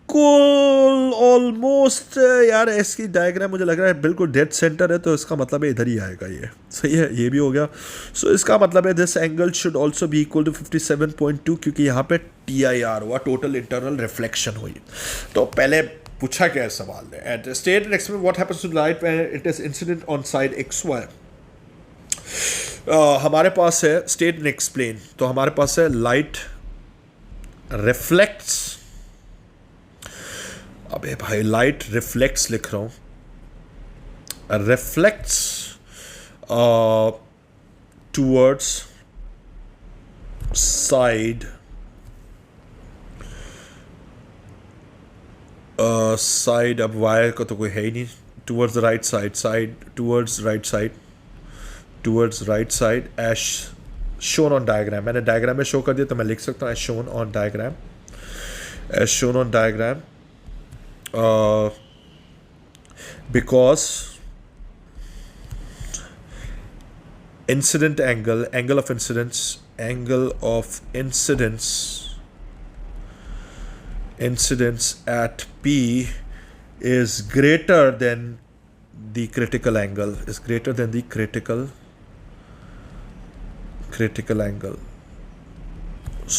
बिल्कुल ऑलमोस्ट यार, इसकी डायग्राम मुझे लग रहा है बिल्कुल डेड सेंटर है, तो इसका मतलब है इधर ही आएगा ये। सही है, ये भी हो गया। सो इसका मतलब है this angle should also be equal to 57.2, क्योंकि यहाँ पे TIR हुआ, टोटल इंटरनल रिफ्लेक्शन हुई। तो पहले पूछा क्या है सवाल है, eight state and explain what happens to light when it is incident on side XY। हमारे पास है स्टेट एंड एक्सप्लेन, तो हमारे पास है लाइट रिफ्लेक्ट्स। अबे भाई लाइट रिफ्लेक्ट्स लिख रहा हूं, रिफ्लेक्ट्स टूवर्ड्स साइड साइड, अब वायर का तो कोई है ही नहीं, towards the right side, side towards right side, towards right side as shown on diagram. मैंने डायग्राम में शो कर दिया तो मैं लिख सकता हूँ as shown on diagram, as shown on diagram, because incident angle of incidence, incidence at P is greater than the critical angle, is greater than the critical angle.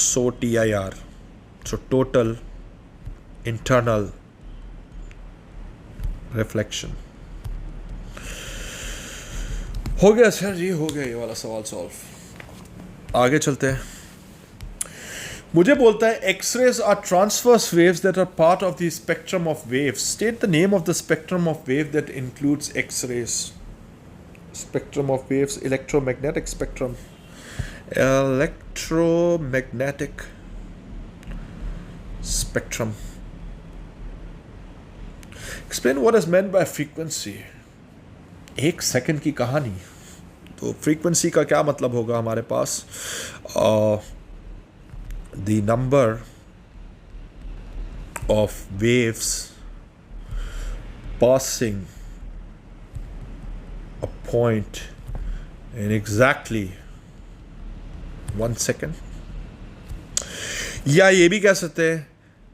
So TIR, so total internal reflection. हो गया sir जी, हो गया ये वाला सवाल solve. आगे चलते हैं। मुझे बोलता है X rays are transverse waves that are part of the spectrum of waves. State the name of the spectrum of wave that includes X rays. Spectrum of waves, electromagnetic spectrum, electromagnetic spectrum. Explain what is meant by frequency। एक second की कहानी। तो frequency का क्या मतलब होगा हमारे पास, the number of waves passing a point in exactly 1 second, या ये भी कह सकते हैं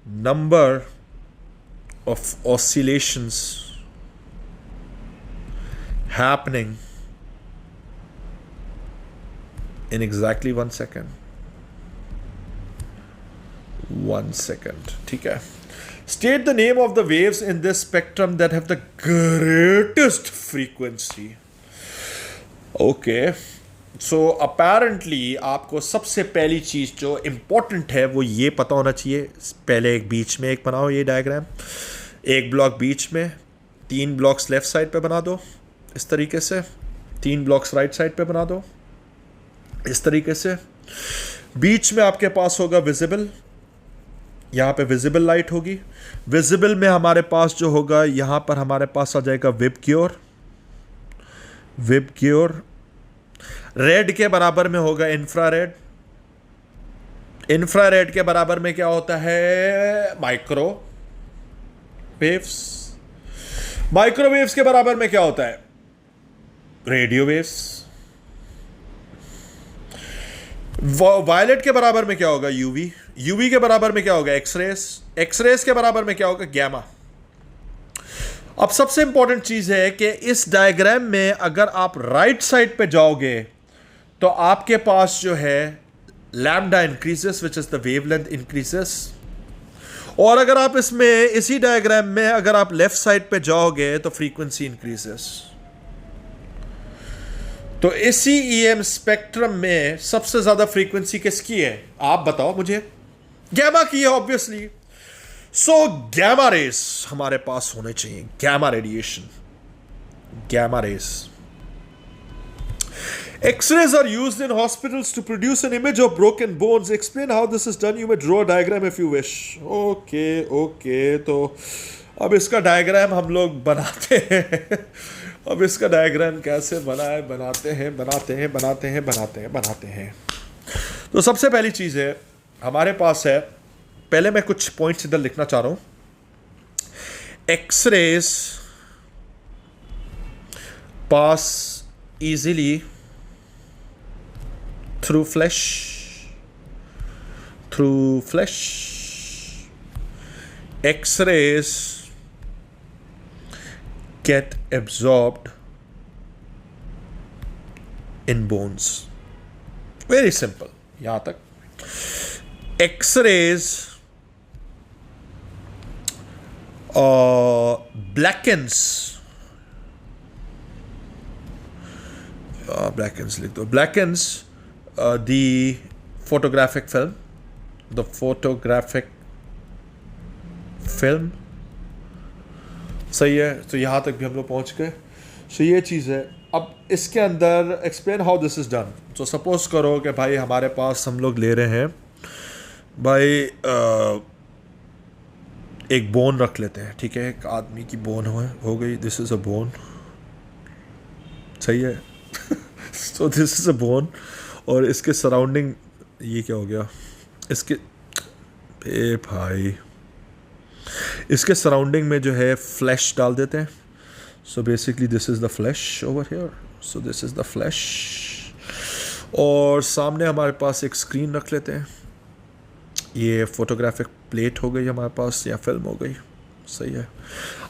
number of oscillations happening in exactly 1 second. 1 second, ठीक है। State the name of the waves in this spectrum that have the greatest frequency. Okay, so apparently आपको सबसे पहली चीज जो इंपॉर्टेंट है वो ये पता होना चाहिए। पहले एक बीच में एक बनाओ ये डायग्राम, एक ब्लॉक बीच में, 3 ब्लॉक्स लेफ्ट साइड पे बना दो इस तरीके से, 3 ब्लॉक्स राइट साइड पे बना दो इस तरीके से। बीच में आपके पास होगा विजिबल, यहाँ पे विजिबल लाइट होगी। विजिबल में हमारे पास जो होगा, यहाँ पर हमारे पास आ जाएगा विबग्योर। विबग्योर रेड के बराबर में होगा इंफ्रारेड। इंफ्रारेड के बराबर में क्या होता है, माइक्रो वेव्स। माइक्रोवेव्स के बराबर में क्या होता है, रेडियो वेव्स। वायलेट के बराबर में क्या होगा, यूवी। यूवी के बराबर में क्या होगा, एक्सरेस। एक्सरेस के बराबर में क्या होगा, गैमा। अब सबसे इंपॉर्टेंट चीज है कि इस डायग्राम में अगर आप राइट साइड पे जाओगे तो आपके पास जो है lambda increases which is the wavelength increases. और अगर आप इसमें इसी डायग्राम में अगर आप लेफ्ट साइड पे जाओगे तो फ्रीक्वेंसी इंक्रीजेस। तो इसी ईएम स्पेक्ट्रम में सबसे ज्यादा फ्रीक्वेंसी किसकी है, आप बताओ मुझे। गैमा की है ऑब्वियसली। सो गैमा रेस हमारे पास होने चाहिए, gamma radiation, gamma rays. X-rays are used in hospitals to produce an image of broken bones. Explain how this is done. You may draw a diagram if you wish. Okay. तो अब इसका diagram हम लोग बनाते हैं। अब इसका diagram कैसे बनाते हैं। तो सबसे पहली चीज़ है हमारे पास है, पहले मैं कुछ पॉइंट्स इधर लिखना चाह रहा हूँ। X-rays pass easily through flesh X-rays get absorbed in bones. Very simple. यहां तक X-rays blackens लिख दो, blackens the photographic film, the photographic film. सही है, तो यहाँ तक भी हम लोग पहुँच गए. सो ये चीज़ है. अब इसके अंदर explain how this is done. तो सपोज करो कि भाई हमारे पास हम लोग ले रहे हैं भाई एक बोन रख लेते हैं, ठीक है, एक आदमी की बोन हो गई. This is a bone. सही है. So this is a bone और इसके सराउंडिंग ये क्या हो गया, इसके भाई इसके सराउंडिंग में जो है फ्लैश डाल देते हैं. सो basically this is the flash over here. So this is the flash. और सामने हमारे पास एक स्क्रीन रख लेते हैं. ये फोटोग्राफिक प्लेट हो गई हमारे पास या फिल्म हो गई. सही है.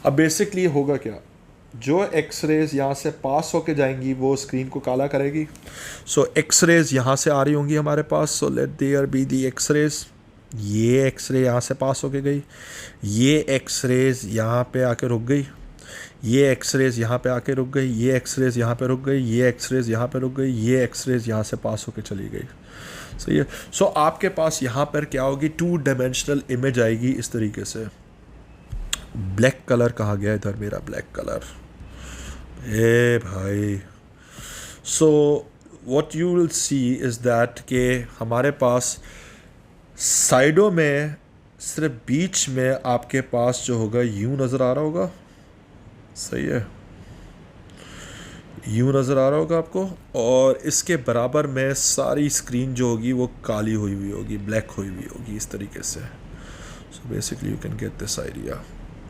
अब बेसिकली होगा क्या, जो एक्स रेज यहाँ से पास होके जाएंगी वो स्क्रीन को काला करेगी. सो एक्स रेज यहाँ से आ रही होंगी हमारे पास. So let there be the X rays. ये एक्स रे यहाँ से पास होके गई, ये एक्स रेज यहाँ पे आके रुक गई, ये एक्स रेज यहाँ पे आके रुक गई, ये एक्स रेज यहाँ पे रुक गई, ये एक्स रेज यहाँ पे रुक गई, ये एक्स रेज यहाँ से पास होके चली गई. सही है. सो आपके पास यहाँ पर क्या होगी, 2 डायमेंशनल इमेज आएगी इस तरीके से. ब्लैक कलर कहा गया इधर, मेरा ब्लैक कलर. ए भाई. So what you will see is that के हमारे पास साइडों में सिर्फ बीच में आपके पास जो होगा यूं नज़र आ रहा होगा. सही है. यूं नज़र आ रहा होगा आपको. और इसके बराबर में सारी स्क्रीन जो होगी वो काली हुई हुई होगी, ब्लैक हुई हुई होगी इस तरीके से. So basically you can get this idea.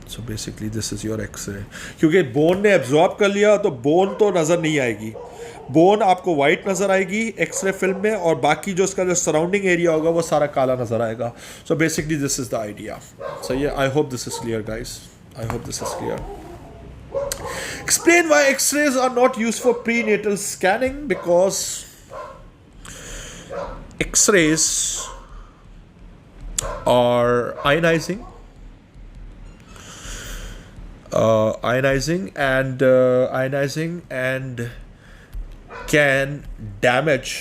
So basically this is your x-ray. क्योंकि बोन ने एब्जॉर्ब कर लिया तो बोन तो नज़र नहीं आएगी. बोन आपको वाइट नज़र आएगी एक्सरे फिल्म में और बाकी जो उसका जो सराउंडिंग एरिया होगा वो सारा काला नज़र आएगा. सो basically this is the idea. सही है. I hope this is clear guys. I hope this is clear. Explain why X-rays are not used for prenatal scanning. Because X-rays are ionizing, ionizing and can damage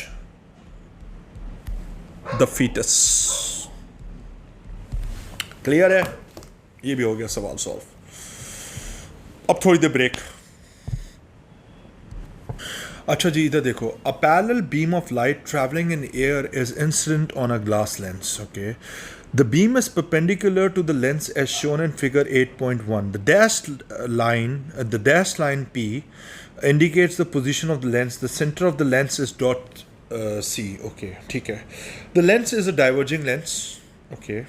the fetus. Clear है. ये भी हो गया सवाल solve. अब थोड़ी देर break. अच्छा जी, इधर देखो. A parallel beam of light traveling in air is incident on a glass lens. Okay, the beam is perpendicular to the lens as shown in figure 8.1. The dashed line P indicates the position of the lens. The center of the lens is dot C. Okay, ठीक है. The lens is a diverging lens. Okay.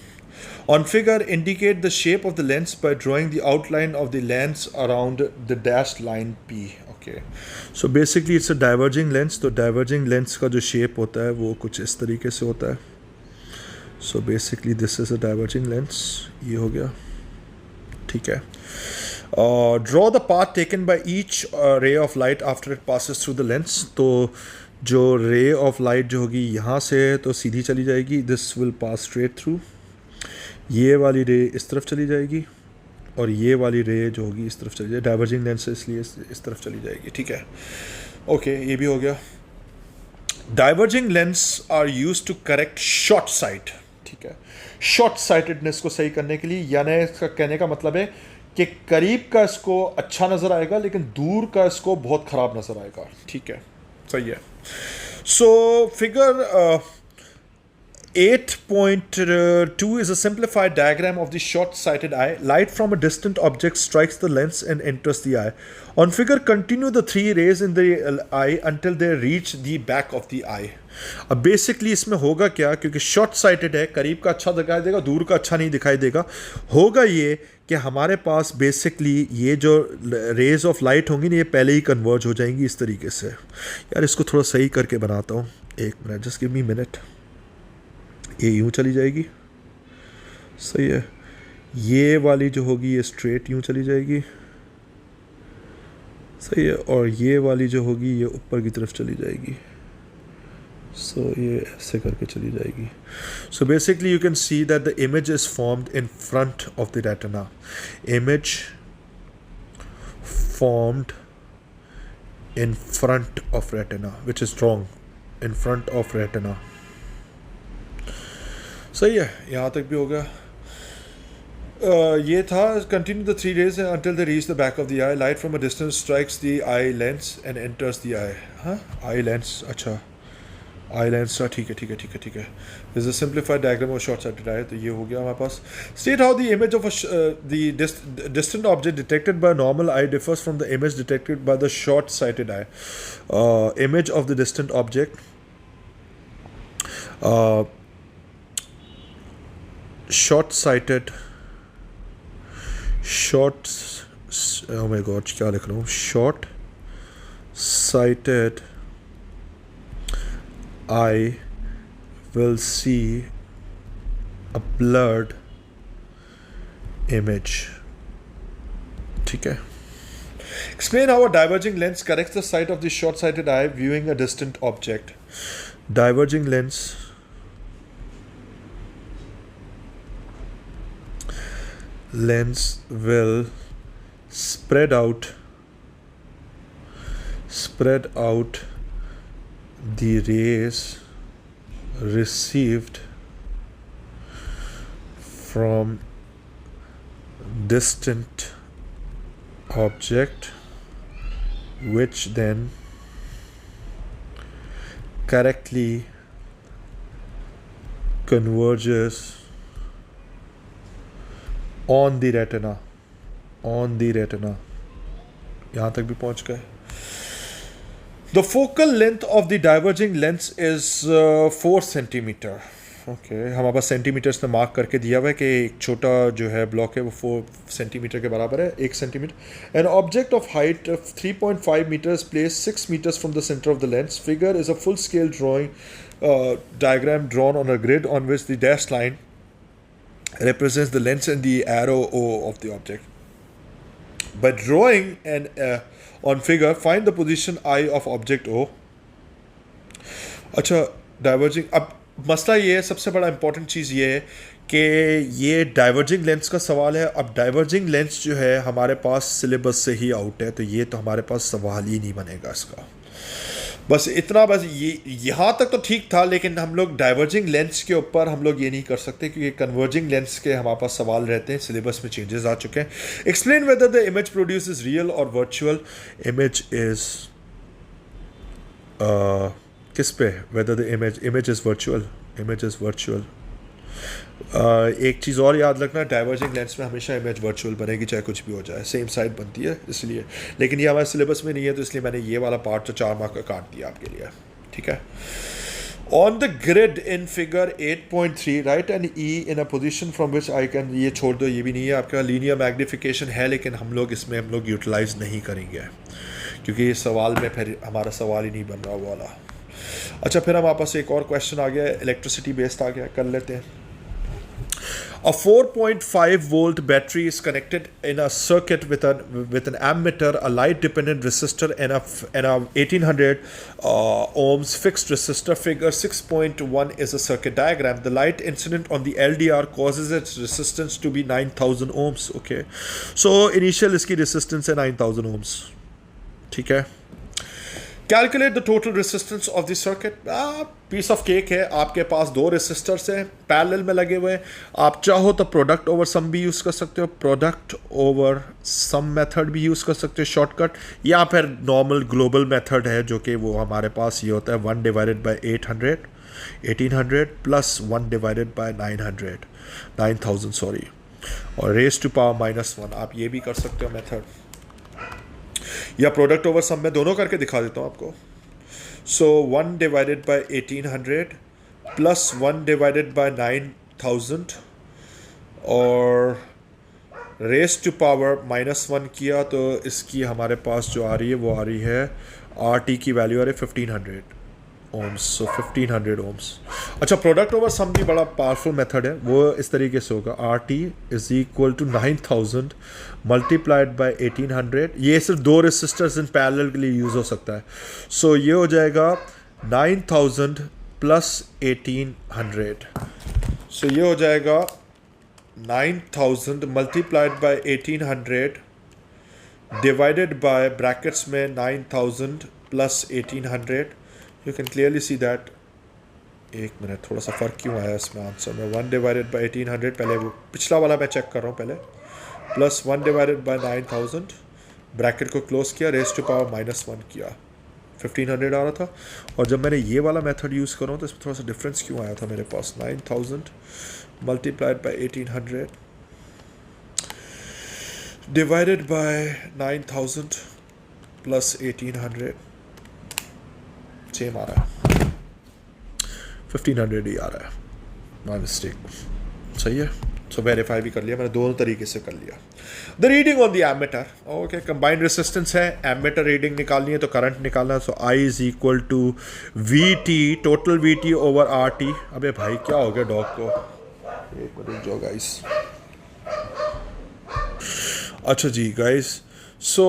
On figure, indicate the shape of the lens by drawing the outline of the lens around the dashed line P. Okay. So basically it's a diverging lens. तो diverging lens का जो shape होता है वो कुछ इस तरीके से होता है. So basically this is a diverging lens. ये हो गया. ठीक है. Draw the path taken by each ray of light after it passes through the lens. तो जो ray of light जो होगी यहाँ से तो सीधी चली जाएगी. This will pass straight through. ये वाली रे इस तरफ चली जाएगी और ये वाली रे जो होगी इस तरफ चली जाएगी. डाइवर्जिंग लेंस से इसलिए इस तरफ चली जाएगी. ठीक है. ओके, ये भी हो गया. Diverging lens are used to correct short sight. ठीक है. शॉर्ट साइटेडनेस को सही करने के लिए, यानी इसका कहने का मतलब है कि करीब का इसको अच्छा नज़र आएगा लेकिन दूर का इसको बहुत ख़राब नज़र आएगा. ठीक है. सही है. So figure 8.2 is a simplified diagram of the short-sighted eye. Light from a distant object strikes the lens and enters the eye. On figure, continue the 3 rays in the eye until they reach the back of the eye. अब basically इसमें होगा क्या, क्योंकि short sighted है, करीब का अच्छा दिखाई देगा, दूर का अच्छा नहीं दिखाई देगा. होगा ये कि हमारे पास बेसिकली ये जो रेज ऑफ लाइट होंगी ना, ये पहले ही कन्वर्ज हो जाएंगी इस तरीके से. यार इसको थोड़ा सही करके बनाता हूँ. एक minute, just give me minute. ये यूँ चली जाएगी. सही है. ये वाली जो होगी ये स्ट्रेट यूँ चली जाएगी, सही है, और ये वाली जो होगी ये ऊपर की तरफ चली जाएगी। सो ये ऐसे करके चली जाएगी। सो basically you can see that the image is formed in front of the retina. Image formed in front of retina, which is wrong, in front of retina। सही है, यहाँ तक भी हो गया। ये था continue the 3 days until they reach the back of the eye, light from a distance strikes the eye lens and enters the eye। हाँ, eye lens, अच्छा आई लेंस का, ठीक है ठीक है ठीक है ठीक है। This is simplified diagram of short sighted eye, तो ये हो गया हमारे पास। State how the image of the distant object detected by normal eye differs from the image detected by the short sighted eye. Image of the distant object short sighted, short, oh my god क्या लिख रहा हूँ, short sighted I will see a blurred image। ठीक है। Explain how a diverging lens corrects the sight of the short-sighted eye viewing a distant object। Diverging lens will spread out the rays received from distant object, which then correctly converges on the retina। यहाँ तक भी पहुँच गए। The focal length of the diverging lens is 4 centimeter। Okay, हमारे पास centimetres में mark करके दिया हुआ है कि एक छोटा जो है ब्लॉक है वो 4 सेंटीमीटर के बराबर है, 1 centimetre. An object of height of 3.5 meters placed 6 meters from the center of the lens। Figure is a full scale drawing diagram drawn on a grid on which the dashed line represents the lens and the arrow O of the object। By drawing an on figure, find the position I of object O। अच्छा, diverging, अब मसला ये है, सबसे बड़ा important चीज़ ये है कि ये डाइवर्जिंग लेंस का सवाल है। अब डाइवर्जिंग लेंस जो है हमारे पास सिलेबस से ही आउट है, तो ये तो हमारे पास सवाल ही नहीं बनेगा इसका। बस इतना, बस ये यहाँ तक तो ठीक था, लेकिन हम लोग डाइवर्जिंग लेंस के ऊपर हम लोग ये नहीं कर सकते क्योंकि कन्वर्जिंग लेंस के हमारे पास सवाल रहते हैं, सिलेबस में चेंजेस आ चुके हैं। Explain whether the image produce is real और वर्चुअल। इमेज इज किस पे, whether the image is virtual. एक चीज़ और याद रखना, डाइवर्जिंग लेंस में हमेशा इमेज वर्चुअल बनेगी चाहे कुछ भी हो जाए, सेम साइड बनती है इसलिए। लेकिन ये हमारे सिलेबस में नहीं है तो इसलिए मैंने ये वाला पार्ट तो 4 मार्क का काट दिया आपके लिए, ठीक है। On the grid in figure 8.3 write N E in a position from which I can, ये छोड़ दो, ये भी नहीं है आपके पास। लीनियर मैग्निफिकेशन है लेकिन हम लोग इसमें यूटिलाइज नहीं करेंगे क्योंकि ये सवाल में फिर हमारा सवाल ही नहीं बन रहा वाला। अच्छा, फिर हमारे पास एक और क्वेश्चन आ गया, इलेक्ट्रिसिटी बेस्ड आ गया, कर लेते हैं। A 4.5 volt battery is connected in a circuit with an ammeter, a light dependent resistor, and a 1800 ohms fixed resistor. Figure 6.1 is a circuit diagram. The light incident on the LDR causes its resistance to be 9000 ohms। Okay, so initial इसकी resistance है 9000 ohms, ठीक है। Calculate the total resistance of the circuit. Piece of cake है, आपके पास 2 resistors हैं parallel में लगे हुए हैं। आप चाहो तो प्रोडक्ट ओवर सम भी यूज़ कर सकते हो, प्रोडक्ट ओवर सम मेथड भी यूज़ कर सकते हो शॉर्टकट, या फिर नॉर्मल ग्लोबल मेथड है जो कि वो हमारे पास ये होता है 1 divided by 1800 plus 1 divided by 9000 sorry, और रेज टू पावर -1। आप ये भी कर सकते हो मेथड, या प्रोडक्ट ओवर सम में, दोनों करके दिखा देता हूँ आपको। सो 1 divided bye 1800 plus 1 divided bye 9000 और रेस टू पावर -1 किया तो इसकी हमारे पास जो आ रही है वो आ रही है RT की वैल्यू आ रही है 1500। ohms, so 1500 ohms. अच्छा, प्रोडक्ट ओवर सम भी बड़ा पावरफुल मेथड है, वो इस तरीके से होगा, RT is equal to 9000 multiplied by 1800. ये सिर्फ दो रेसिस्टर्स इन पैरेलल के लिए यूज़ हो सकता है. सो ये हो जाएगा 9000 प्लस 1800. सो ये हो जाएगा 9000 multiplied by 1800 divided by brackets में 9000 plus 1800. You can clearly see that. एक मिनट, थोड़ा सा फ़र्क क्यों आया इसमें आंसर में. 1 डिवाइडेड बाई 1800, पहले वो पिछला वाला मैं चेक कर रहा हूँ पहले, प्लस 1 डिवाइडेड बाई 9000, ब्रैकेट को क्लोज किया, रेज टू पावर -1 किया, 1500 आ रहा था. और जब मैंने ये वाला मेथड यूज़ कर रहा हूँ तो इसमें थोड़ा सा डिफरेंस क्यों आया था मेरे पास. 9000 multiplied by 1800 divided by 9000 plus 1800, same आ रहा है, 1500 ही आ रहा है. My mistake. सही है. सो वेरीफाई भी कर लिया मैंने, दोनों तरीके से कर लिया. The reading on the ammeter. Okay, combined resistance है, एमीटर रीडिंग निकालनी है तो करंट निकालना है. So I is equal to VT, total VT over RT. अबे भाई क्या हो गया डॉग को, एक मिनट जो गाइस. अच्छा जी गाइस, सो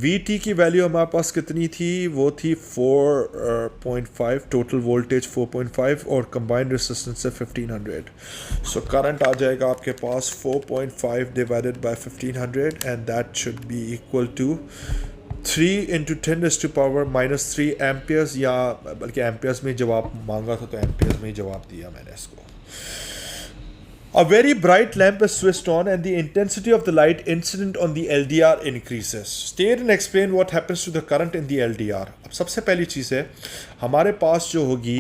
VT की वैल्यू हमारे पास कितनी थी, वो थी 4.5, टोटल वोल्टेज 4.5 और कंबाइंड रेसिस्टेंस है 1500. सो करंट आ जाएगा आपके पास 4.5 divided by 1500 and that should be equal to 3 into 10⁻³ amperes, या बल्कि एम्पियर्स में जवाब मांगा था तो एम्पियर्स में ही जवाब दिया मैंने इसको. A very bright lamp is switched on and the intensity of the light incident on the LDR increases. State and explain what happens to the current in the LDR. अब सबसे पहली चीज़ है, हमारे पास जो होगी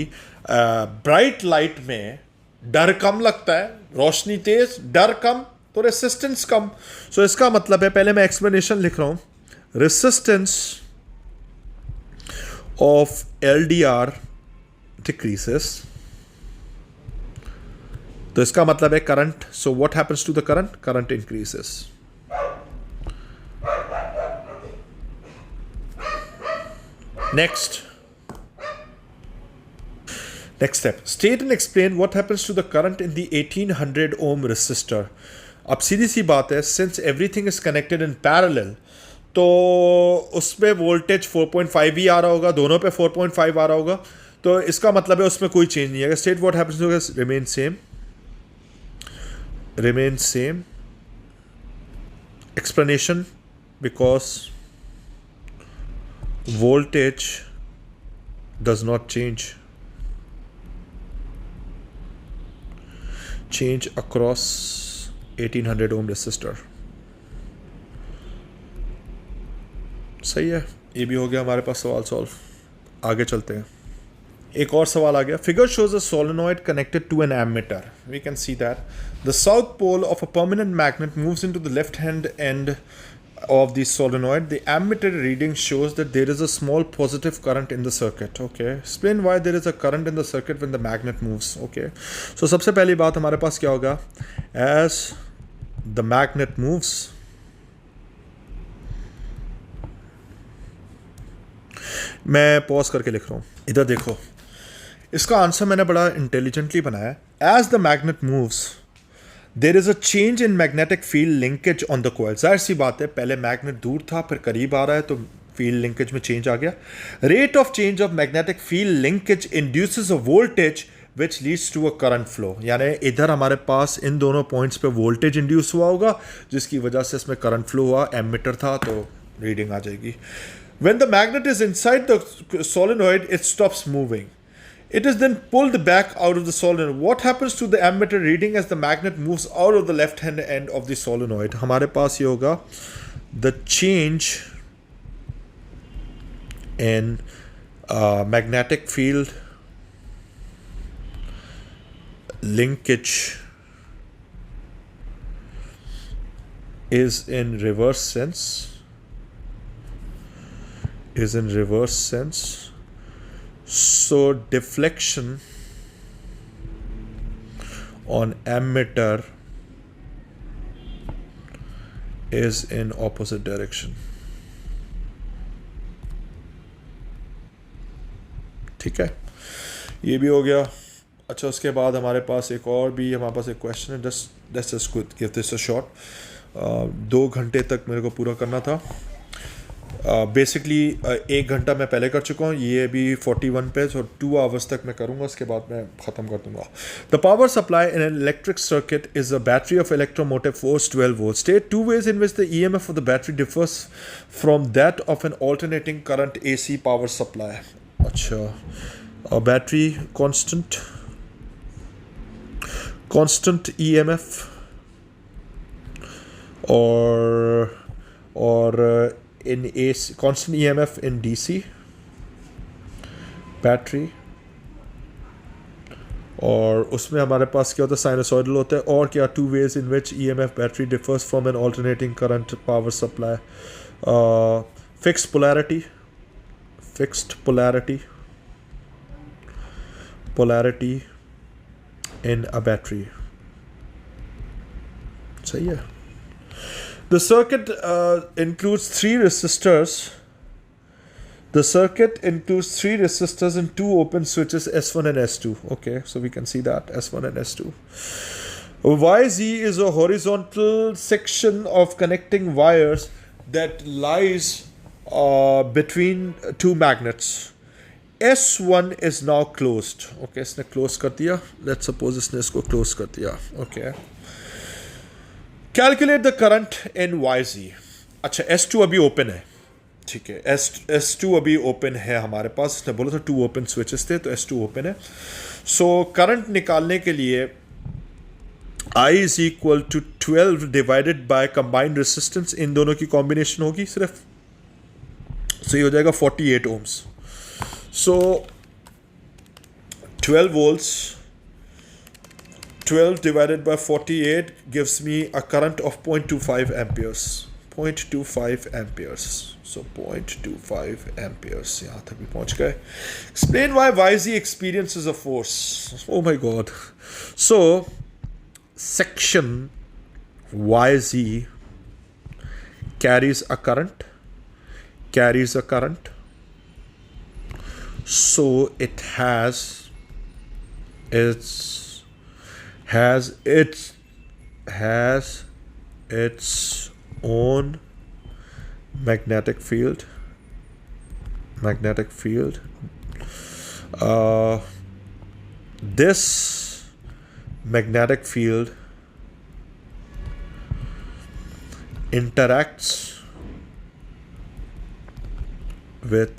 ब्राइट लाइट में डर कम लगता है, रोशनी तेज, डर कम, तो रेसिस्टेंस कम. सो इसका मतलब है, पहले मैं एक्सप्लेनेशन लिख रहा हूँ, रेसिस्टेंस ऑफ LDR डिक्रीजेस. तो इसका मतलब है current. So what happens to the current, current increases. Next step, state and explain what happens to the current in the 1800 ohm resistor. अब सीधी सी बात है, since everything is connected in parallel, तो उसमें वोल्टेज 4.5 ही आ रहा होगा, दोनों पे 4.5 आ रहा होगा, तो इसका मतलब है उसमें कोई चेंज नहीं है. State what happens to remain same, remain same. Explanation, because voltage does not change across 1800 ohm resistor. सही है, ये भी हो गया हमारे पास सवाल सॉल्व. आगे चलते हैं. एक और सवाल आ गया. Figure shows a solenoid connected to an ammeter. We can see that the south pole of a permanent magnet moves into the left hand end of the solenoid. The ammeter reading shows that there is a small positive current in the circuit. Okay, explain why there is a current in the circuit when the magnet moves. Okay, so सबसे पहली बात हमारे पास क्या होगा, as the magnet moves, मैं pause करके लिख रहा हूँ, इधर देखो, इसका आंसर मैंने बड़ा इंटेलिजेंटली बनाया. As the magnet moves there is a change in magnetic field linkage on the coil. जाहिर सी बात है, पहले मैग्नेट दूर था, फिर करीब आ रहा है, तो फील्ड लिंकेज में चेंज आ गया. Rate of change of magnetic field linkage induces a voltage which leads to a current flow. यानी इधर हमारे पास इन दोनों पॉइंट्स पे वोल्टेज इंड्यूस हुआ होगा, जिसकी वजह से इसमें करंट फ्लो हुआ. एमीटर था तो रीडिंग आ जाएगी. When the magnet is inside the solenoid, it stops moving. It is then pulled back out of the solenoid. What happens to the ammeter reading as the magnet moves out of the left-hand end of the solenoid? हमारे पास ये होगा, the change in magnetic field linkage is in reverse sense. So deflection on ammeter is in opposite direction. ठीक है. ये भी हो गया। अच्छा, उसके बाद हमारे पास एक और भी हमारे पास एक क्वेश्चन है। Just give this a shot. 2 घंटे तक मेरे को पूरा करना था। बेसिकली 1 घंटा मैं पहले कर चुका हूँ, ये भी 41 पे, और 2 आवर्स तक मैं करूँगा, उसके बाद मैं ख़त्म कर दूँगा। The power supply in an electric circuit is a battery of electromotive force 12 volt. State 2 ways in which the EMF of the battery differs from that of an alternating current AC power supply. अच्छा, battery constant EMF or in AC, constant EMF in DC battery, और उसमें हमारे पास क्या होता है, sinusoidal होता है। और क्या, 2 ways in which EMF battery differs from an alternating current power supply. Fixed polarity in a battery. सही है। The circuit includes 3 resistors. The circuit includes 3 resistors and 2 open switches, S1 and S2. Okay, so we can see that S1 and S2. YZ is a horizontal section of connecting wires that lies between 2 magnets. S1 is now closed. Okay, इसने close कर दिया. Let's suppose इसने इसको close कर दिया. Okay. Calculate the current in YZ. अच्छा, S2 अभी open है, ठीक है। S2 अभी ओपन है हमारे पास। इसने बोला था 2 ओपन स्विचेस थे, तो S2 ओपन है। सो करंट निकालने के लिए I is equal to 12 divided by combined resistance, इन दोनों की कॉम्बिनेशन होगी सिर्फ, सही हो जाएगा 48 ohms. So 12 volts 12 divided by 48 gives me a current of 0.25 amperes. 0.25 amperes. So 0.25 amperes. यहाँ तक भी पहुँच गए. Explain why YZ experiences a force. Oh my God. So section YZ carries a current. So it has its own magnetic field. This magnetic field interacts with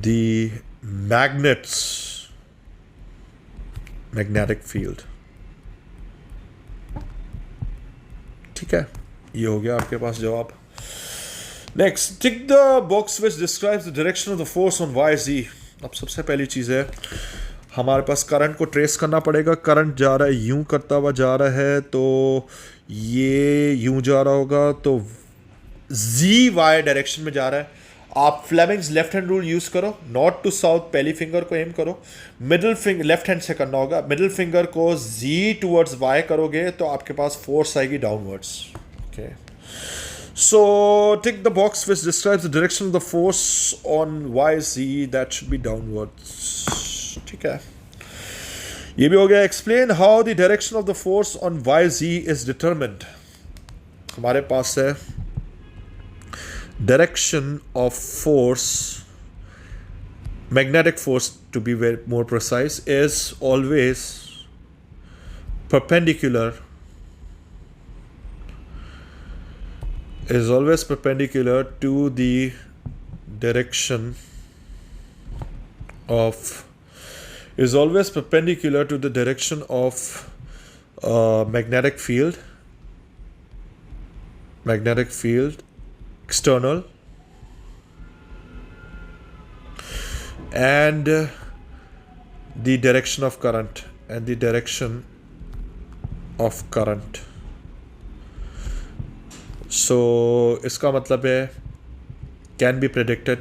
the magnet's magnetic field. ठीक है, ये हो गया आपके पास जवाब। Next, tick the box which describes the direction of the force on YZ. अब सबसे पहली चीज़ है, हमारे पास करंट को ट्रेस करना पड़ेगा। करंट जा रहा है, यूं करता हुआ जा रहा है, तो ये यूं जा रहा होगा, तो ZY डायरेक्शन में जा रहा है। आप Fleming's left hand rule use करो, नॉर्थ टू साउथ पहली फिंगर को एम करो, मिडिल फिंगर लेफ्ट हैंड से करना होगा, मिडिल फिंगर को Z टूवर्ड्स Y करोगे तो आपके पास फोर्स आएगी downwards. Okay, so tick the box which describes the direction of the force on YZ, that should B downwards. ठीक है, ये भी हो गया। Explain how the direction of the force on YZ is determined. हमारे पास है direction of force, magnetic force to be more precise, is always perpendicular to the direction of magnetic field external and the direction of current so इसका मतलब है can be predicted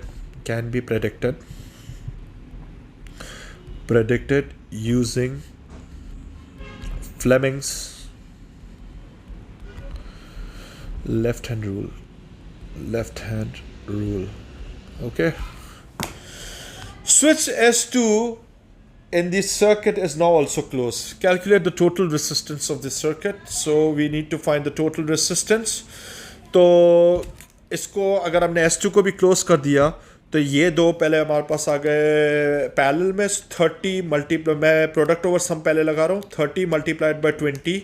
using Fleming's left hand rule. Okay, switch S2 in the circuit is now also closed. Calculate the total resistance of the circuit. So we need to find the total resistance. तो इसको अगर हमने S2 को भी close कर दिया तो ये दो पहले हमारे पास आ गए पैरेलल में 30 मल्टीप्लाई, मैं प्रोडक्ट ओवर सम पहले लगा रहा हूँ, 30 multiplied by 20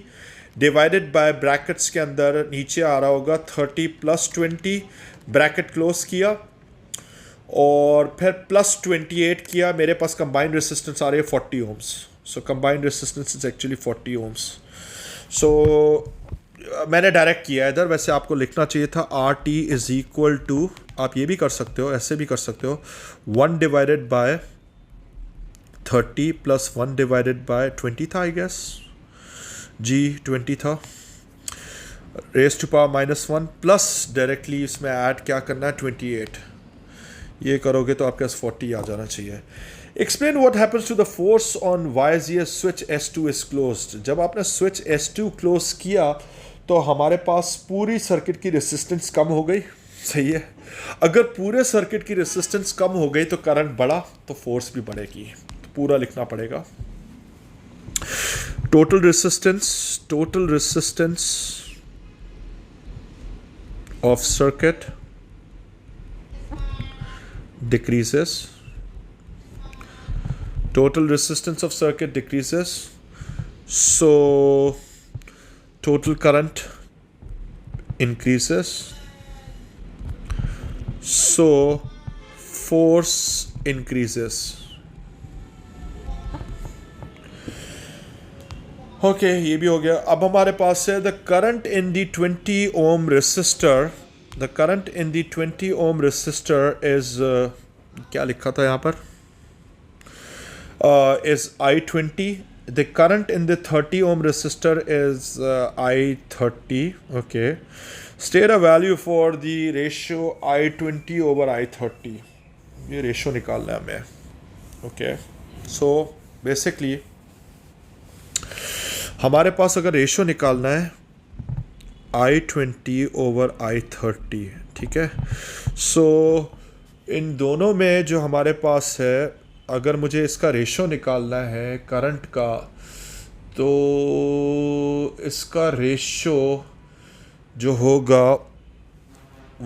divided by brackets के अंदर नीचे आ रहा होगा 30 प्लस 20, ब्रैकेट क्लोज किया और फिर प्लस 28 किया, मेरे पास कंबाइंड रेसिस्टेंस आ रही है 40 ohms. So combined resistance is actually 40 ohms. So मैंने डायरेक्ट किया इधर, वैसे आपको लिखना चाहिए था R T is equal to, आप ये भी कर सकते हो, ऐसे भी कर सकते हो, 1 divided by 30 plus 1 divided by 20 था आई गेस जी, 20 था, raise to power -1 plus directly इसमें ऐड क्या करना है 28, ये करोगे तो आपके पास 40 आ जाना चाहिए. Explain what happens to the force on Y switch S2 is closed. जब आपने स्विच S2 क्लोज किया तो हमारे पास पूरी सर्किट की रेसिस्टेंस कम हो गई. सही है, अगर पूरे सर्किट की रेसिस्टेंस कम हो गई तो करंट बढ़ा तो फोर्स भी बढ़ेगी. तो पूरा लिखना पड़ेगा. Total resistance of circuit decreases, total resistance of circuit decreases, so total current increases, so force increases. Okay ये भी हो गया. अब हमारे पास है the current in the 20 ohm resistor. The current in the 20 ohm resistor is क्या लिखा था यहाँ पर, is I20. The current in the 30 ohm resistor is I30. Okay, state a value for the ratio I20 over I30. ये ratio निकालना है हमें. Okay, so basically हमारे पास अगर रेशियो निकालना है I20 ओवर I30, ठीक है. सो इन दोनों में जो हमारे पास है, अगर मुझे इसका रेशो निकालना है करंट का, तो इसका रेशो जो होगा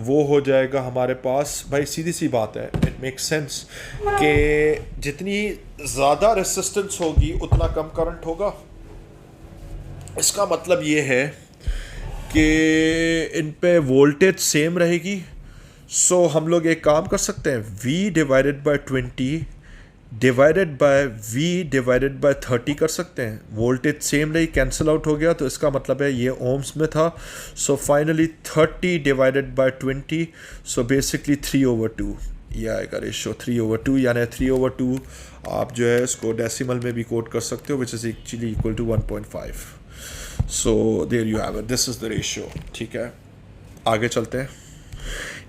वो हो जाएगा हमारे पास, भाई सीधी सी बात है, इट मेक्स सेंस कि जितनी ज़्यादा रेसिस्टेंस होगी उतना कम करंट होगा. इसका मतलब ये है कि इन पे वोल्टेज सेम रहेगी. सो हम लोग एक काम कर सकते हैं, V divided by 20 divided by V divided by 30 कर सकते हैं. वोल्टेज सेम रही, कैंसिल आउट हो गया, तो इसका मतलब है ये ओम्स में था. So finally 30 divided by 20, so basically 3/2 ये आएगा रेशो, 3/2. यानी 3/2 आप जो है इसको डेसिमल में भी कोट कर सकते हो, which is actually equal to 1.5. So there you have it, this is the ratio. ठीक है, आगे चलते हैं.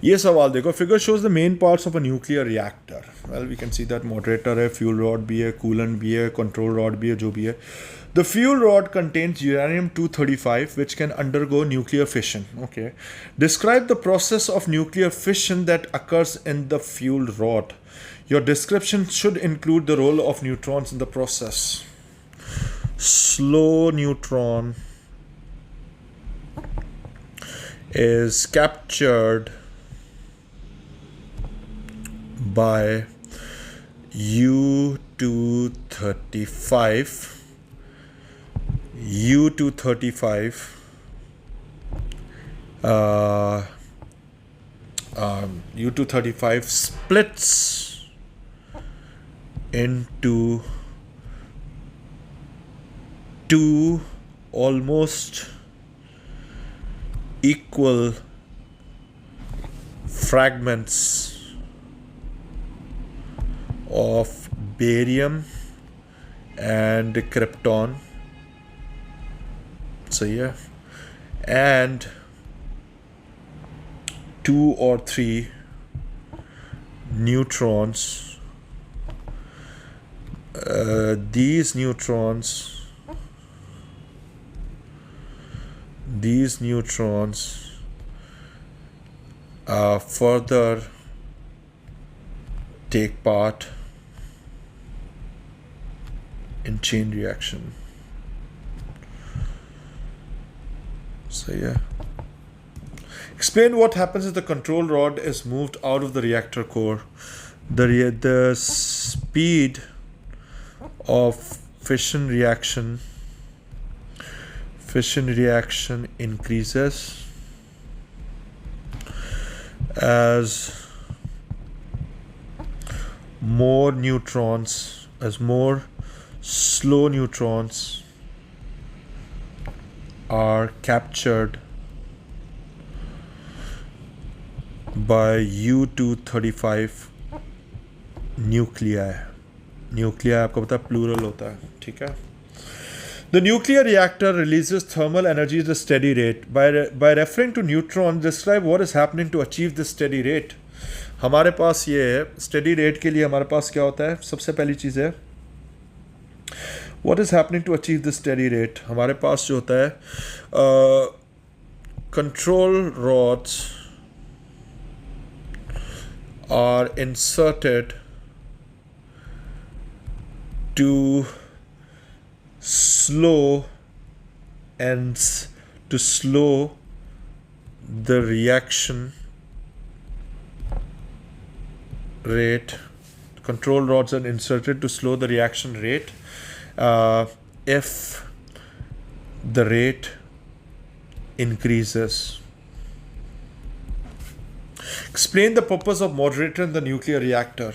ये सवाल देखो, figure shows the main parts of a nuclear reactor. Well we can see that moderator है, फ्यूल रॉड भी है, कूलेंट भी है, कंट्रोल रॉड भी है, जो भी है. The fuel rod contains uranium-235 which can undergo nuclear fission. Okay, describe the process of nuclear fission that occurs in the fuel rod. Your description should include the role of neutrons in the process. Slow neutron is captured by U-235. U-235 U-235 splits into two almost equal fragments of barium and krypton. So yeah, and 2 or 3 neutrons. These neutrons further take part in chain reaction. So yeah. Explain what happens if the control rod is moved out of the reactor core. The speed of fission reaction increases as more slow neutrons are captured by U-235 nuclei. Nuclei आपको पता है plural होता है, ठीक है. The nuclear reactor releases thermal energy at a steady rate. By referring to neutrons, describe what is happening to achieve this steady rate. हमारे पास ये है steady rate के लिए हमारे पास क्या होता है. सबसे पहली चीज़ है what is happening to achieve this steady rate. हमारे पास जो होता है control rods are inserted to slow the reaction rate. Control rods are inserted to slow the reaction rate if the rate increases. Explain the purpose of moderator in the nuclear reactor.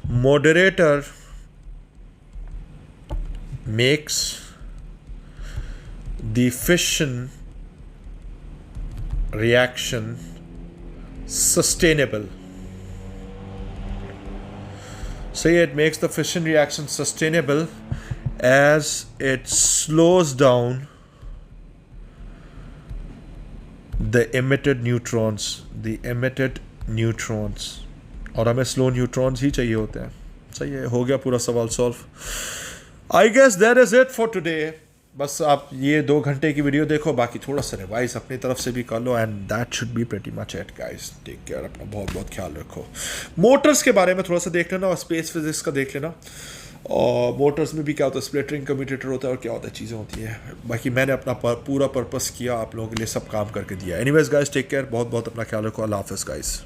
Moderator makes the fission reaction sustainable. So it makes the fission reaction sustainable as it slows down the emitted neutrons. और हमें slow neutrons ही चाहिए होते हैं. सही है, हो गया पूरा सवाल solve. I guess that is it for today. बस आप ये 2 घंटे की वीडियो देखो, बाकी थोड़ा सा रिवाइज अपनी तरफ से भी कर लो and that should be pretty much it guys. Take care, अपना बहुत बहुत ख्याल रखो. मोटर्स के बारे में थोड़ा सा देख लेना और स्पेस फिजिक्स का देख लेना. और मोटर्स में भी क्या होता है, स्प्लिटरिंग कम्यूटेटर होता है और क्या होता है चीज़ें होती है. बाकी मैंने अपना पूरा पर्पस किया, आप लोगों के लिए सब काम करके दिया. एनीवेज गाइस, टेक केयर, बहुत बहुत अपना ख्याल रखो. अल्लाह हाफ़िज़ गाइस.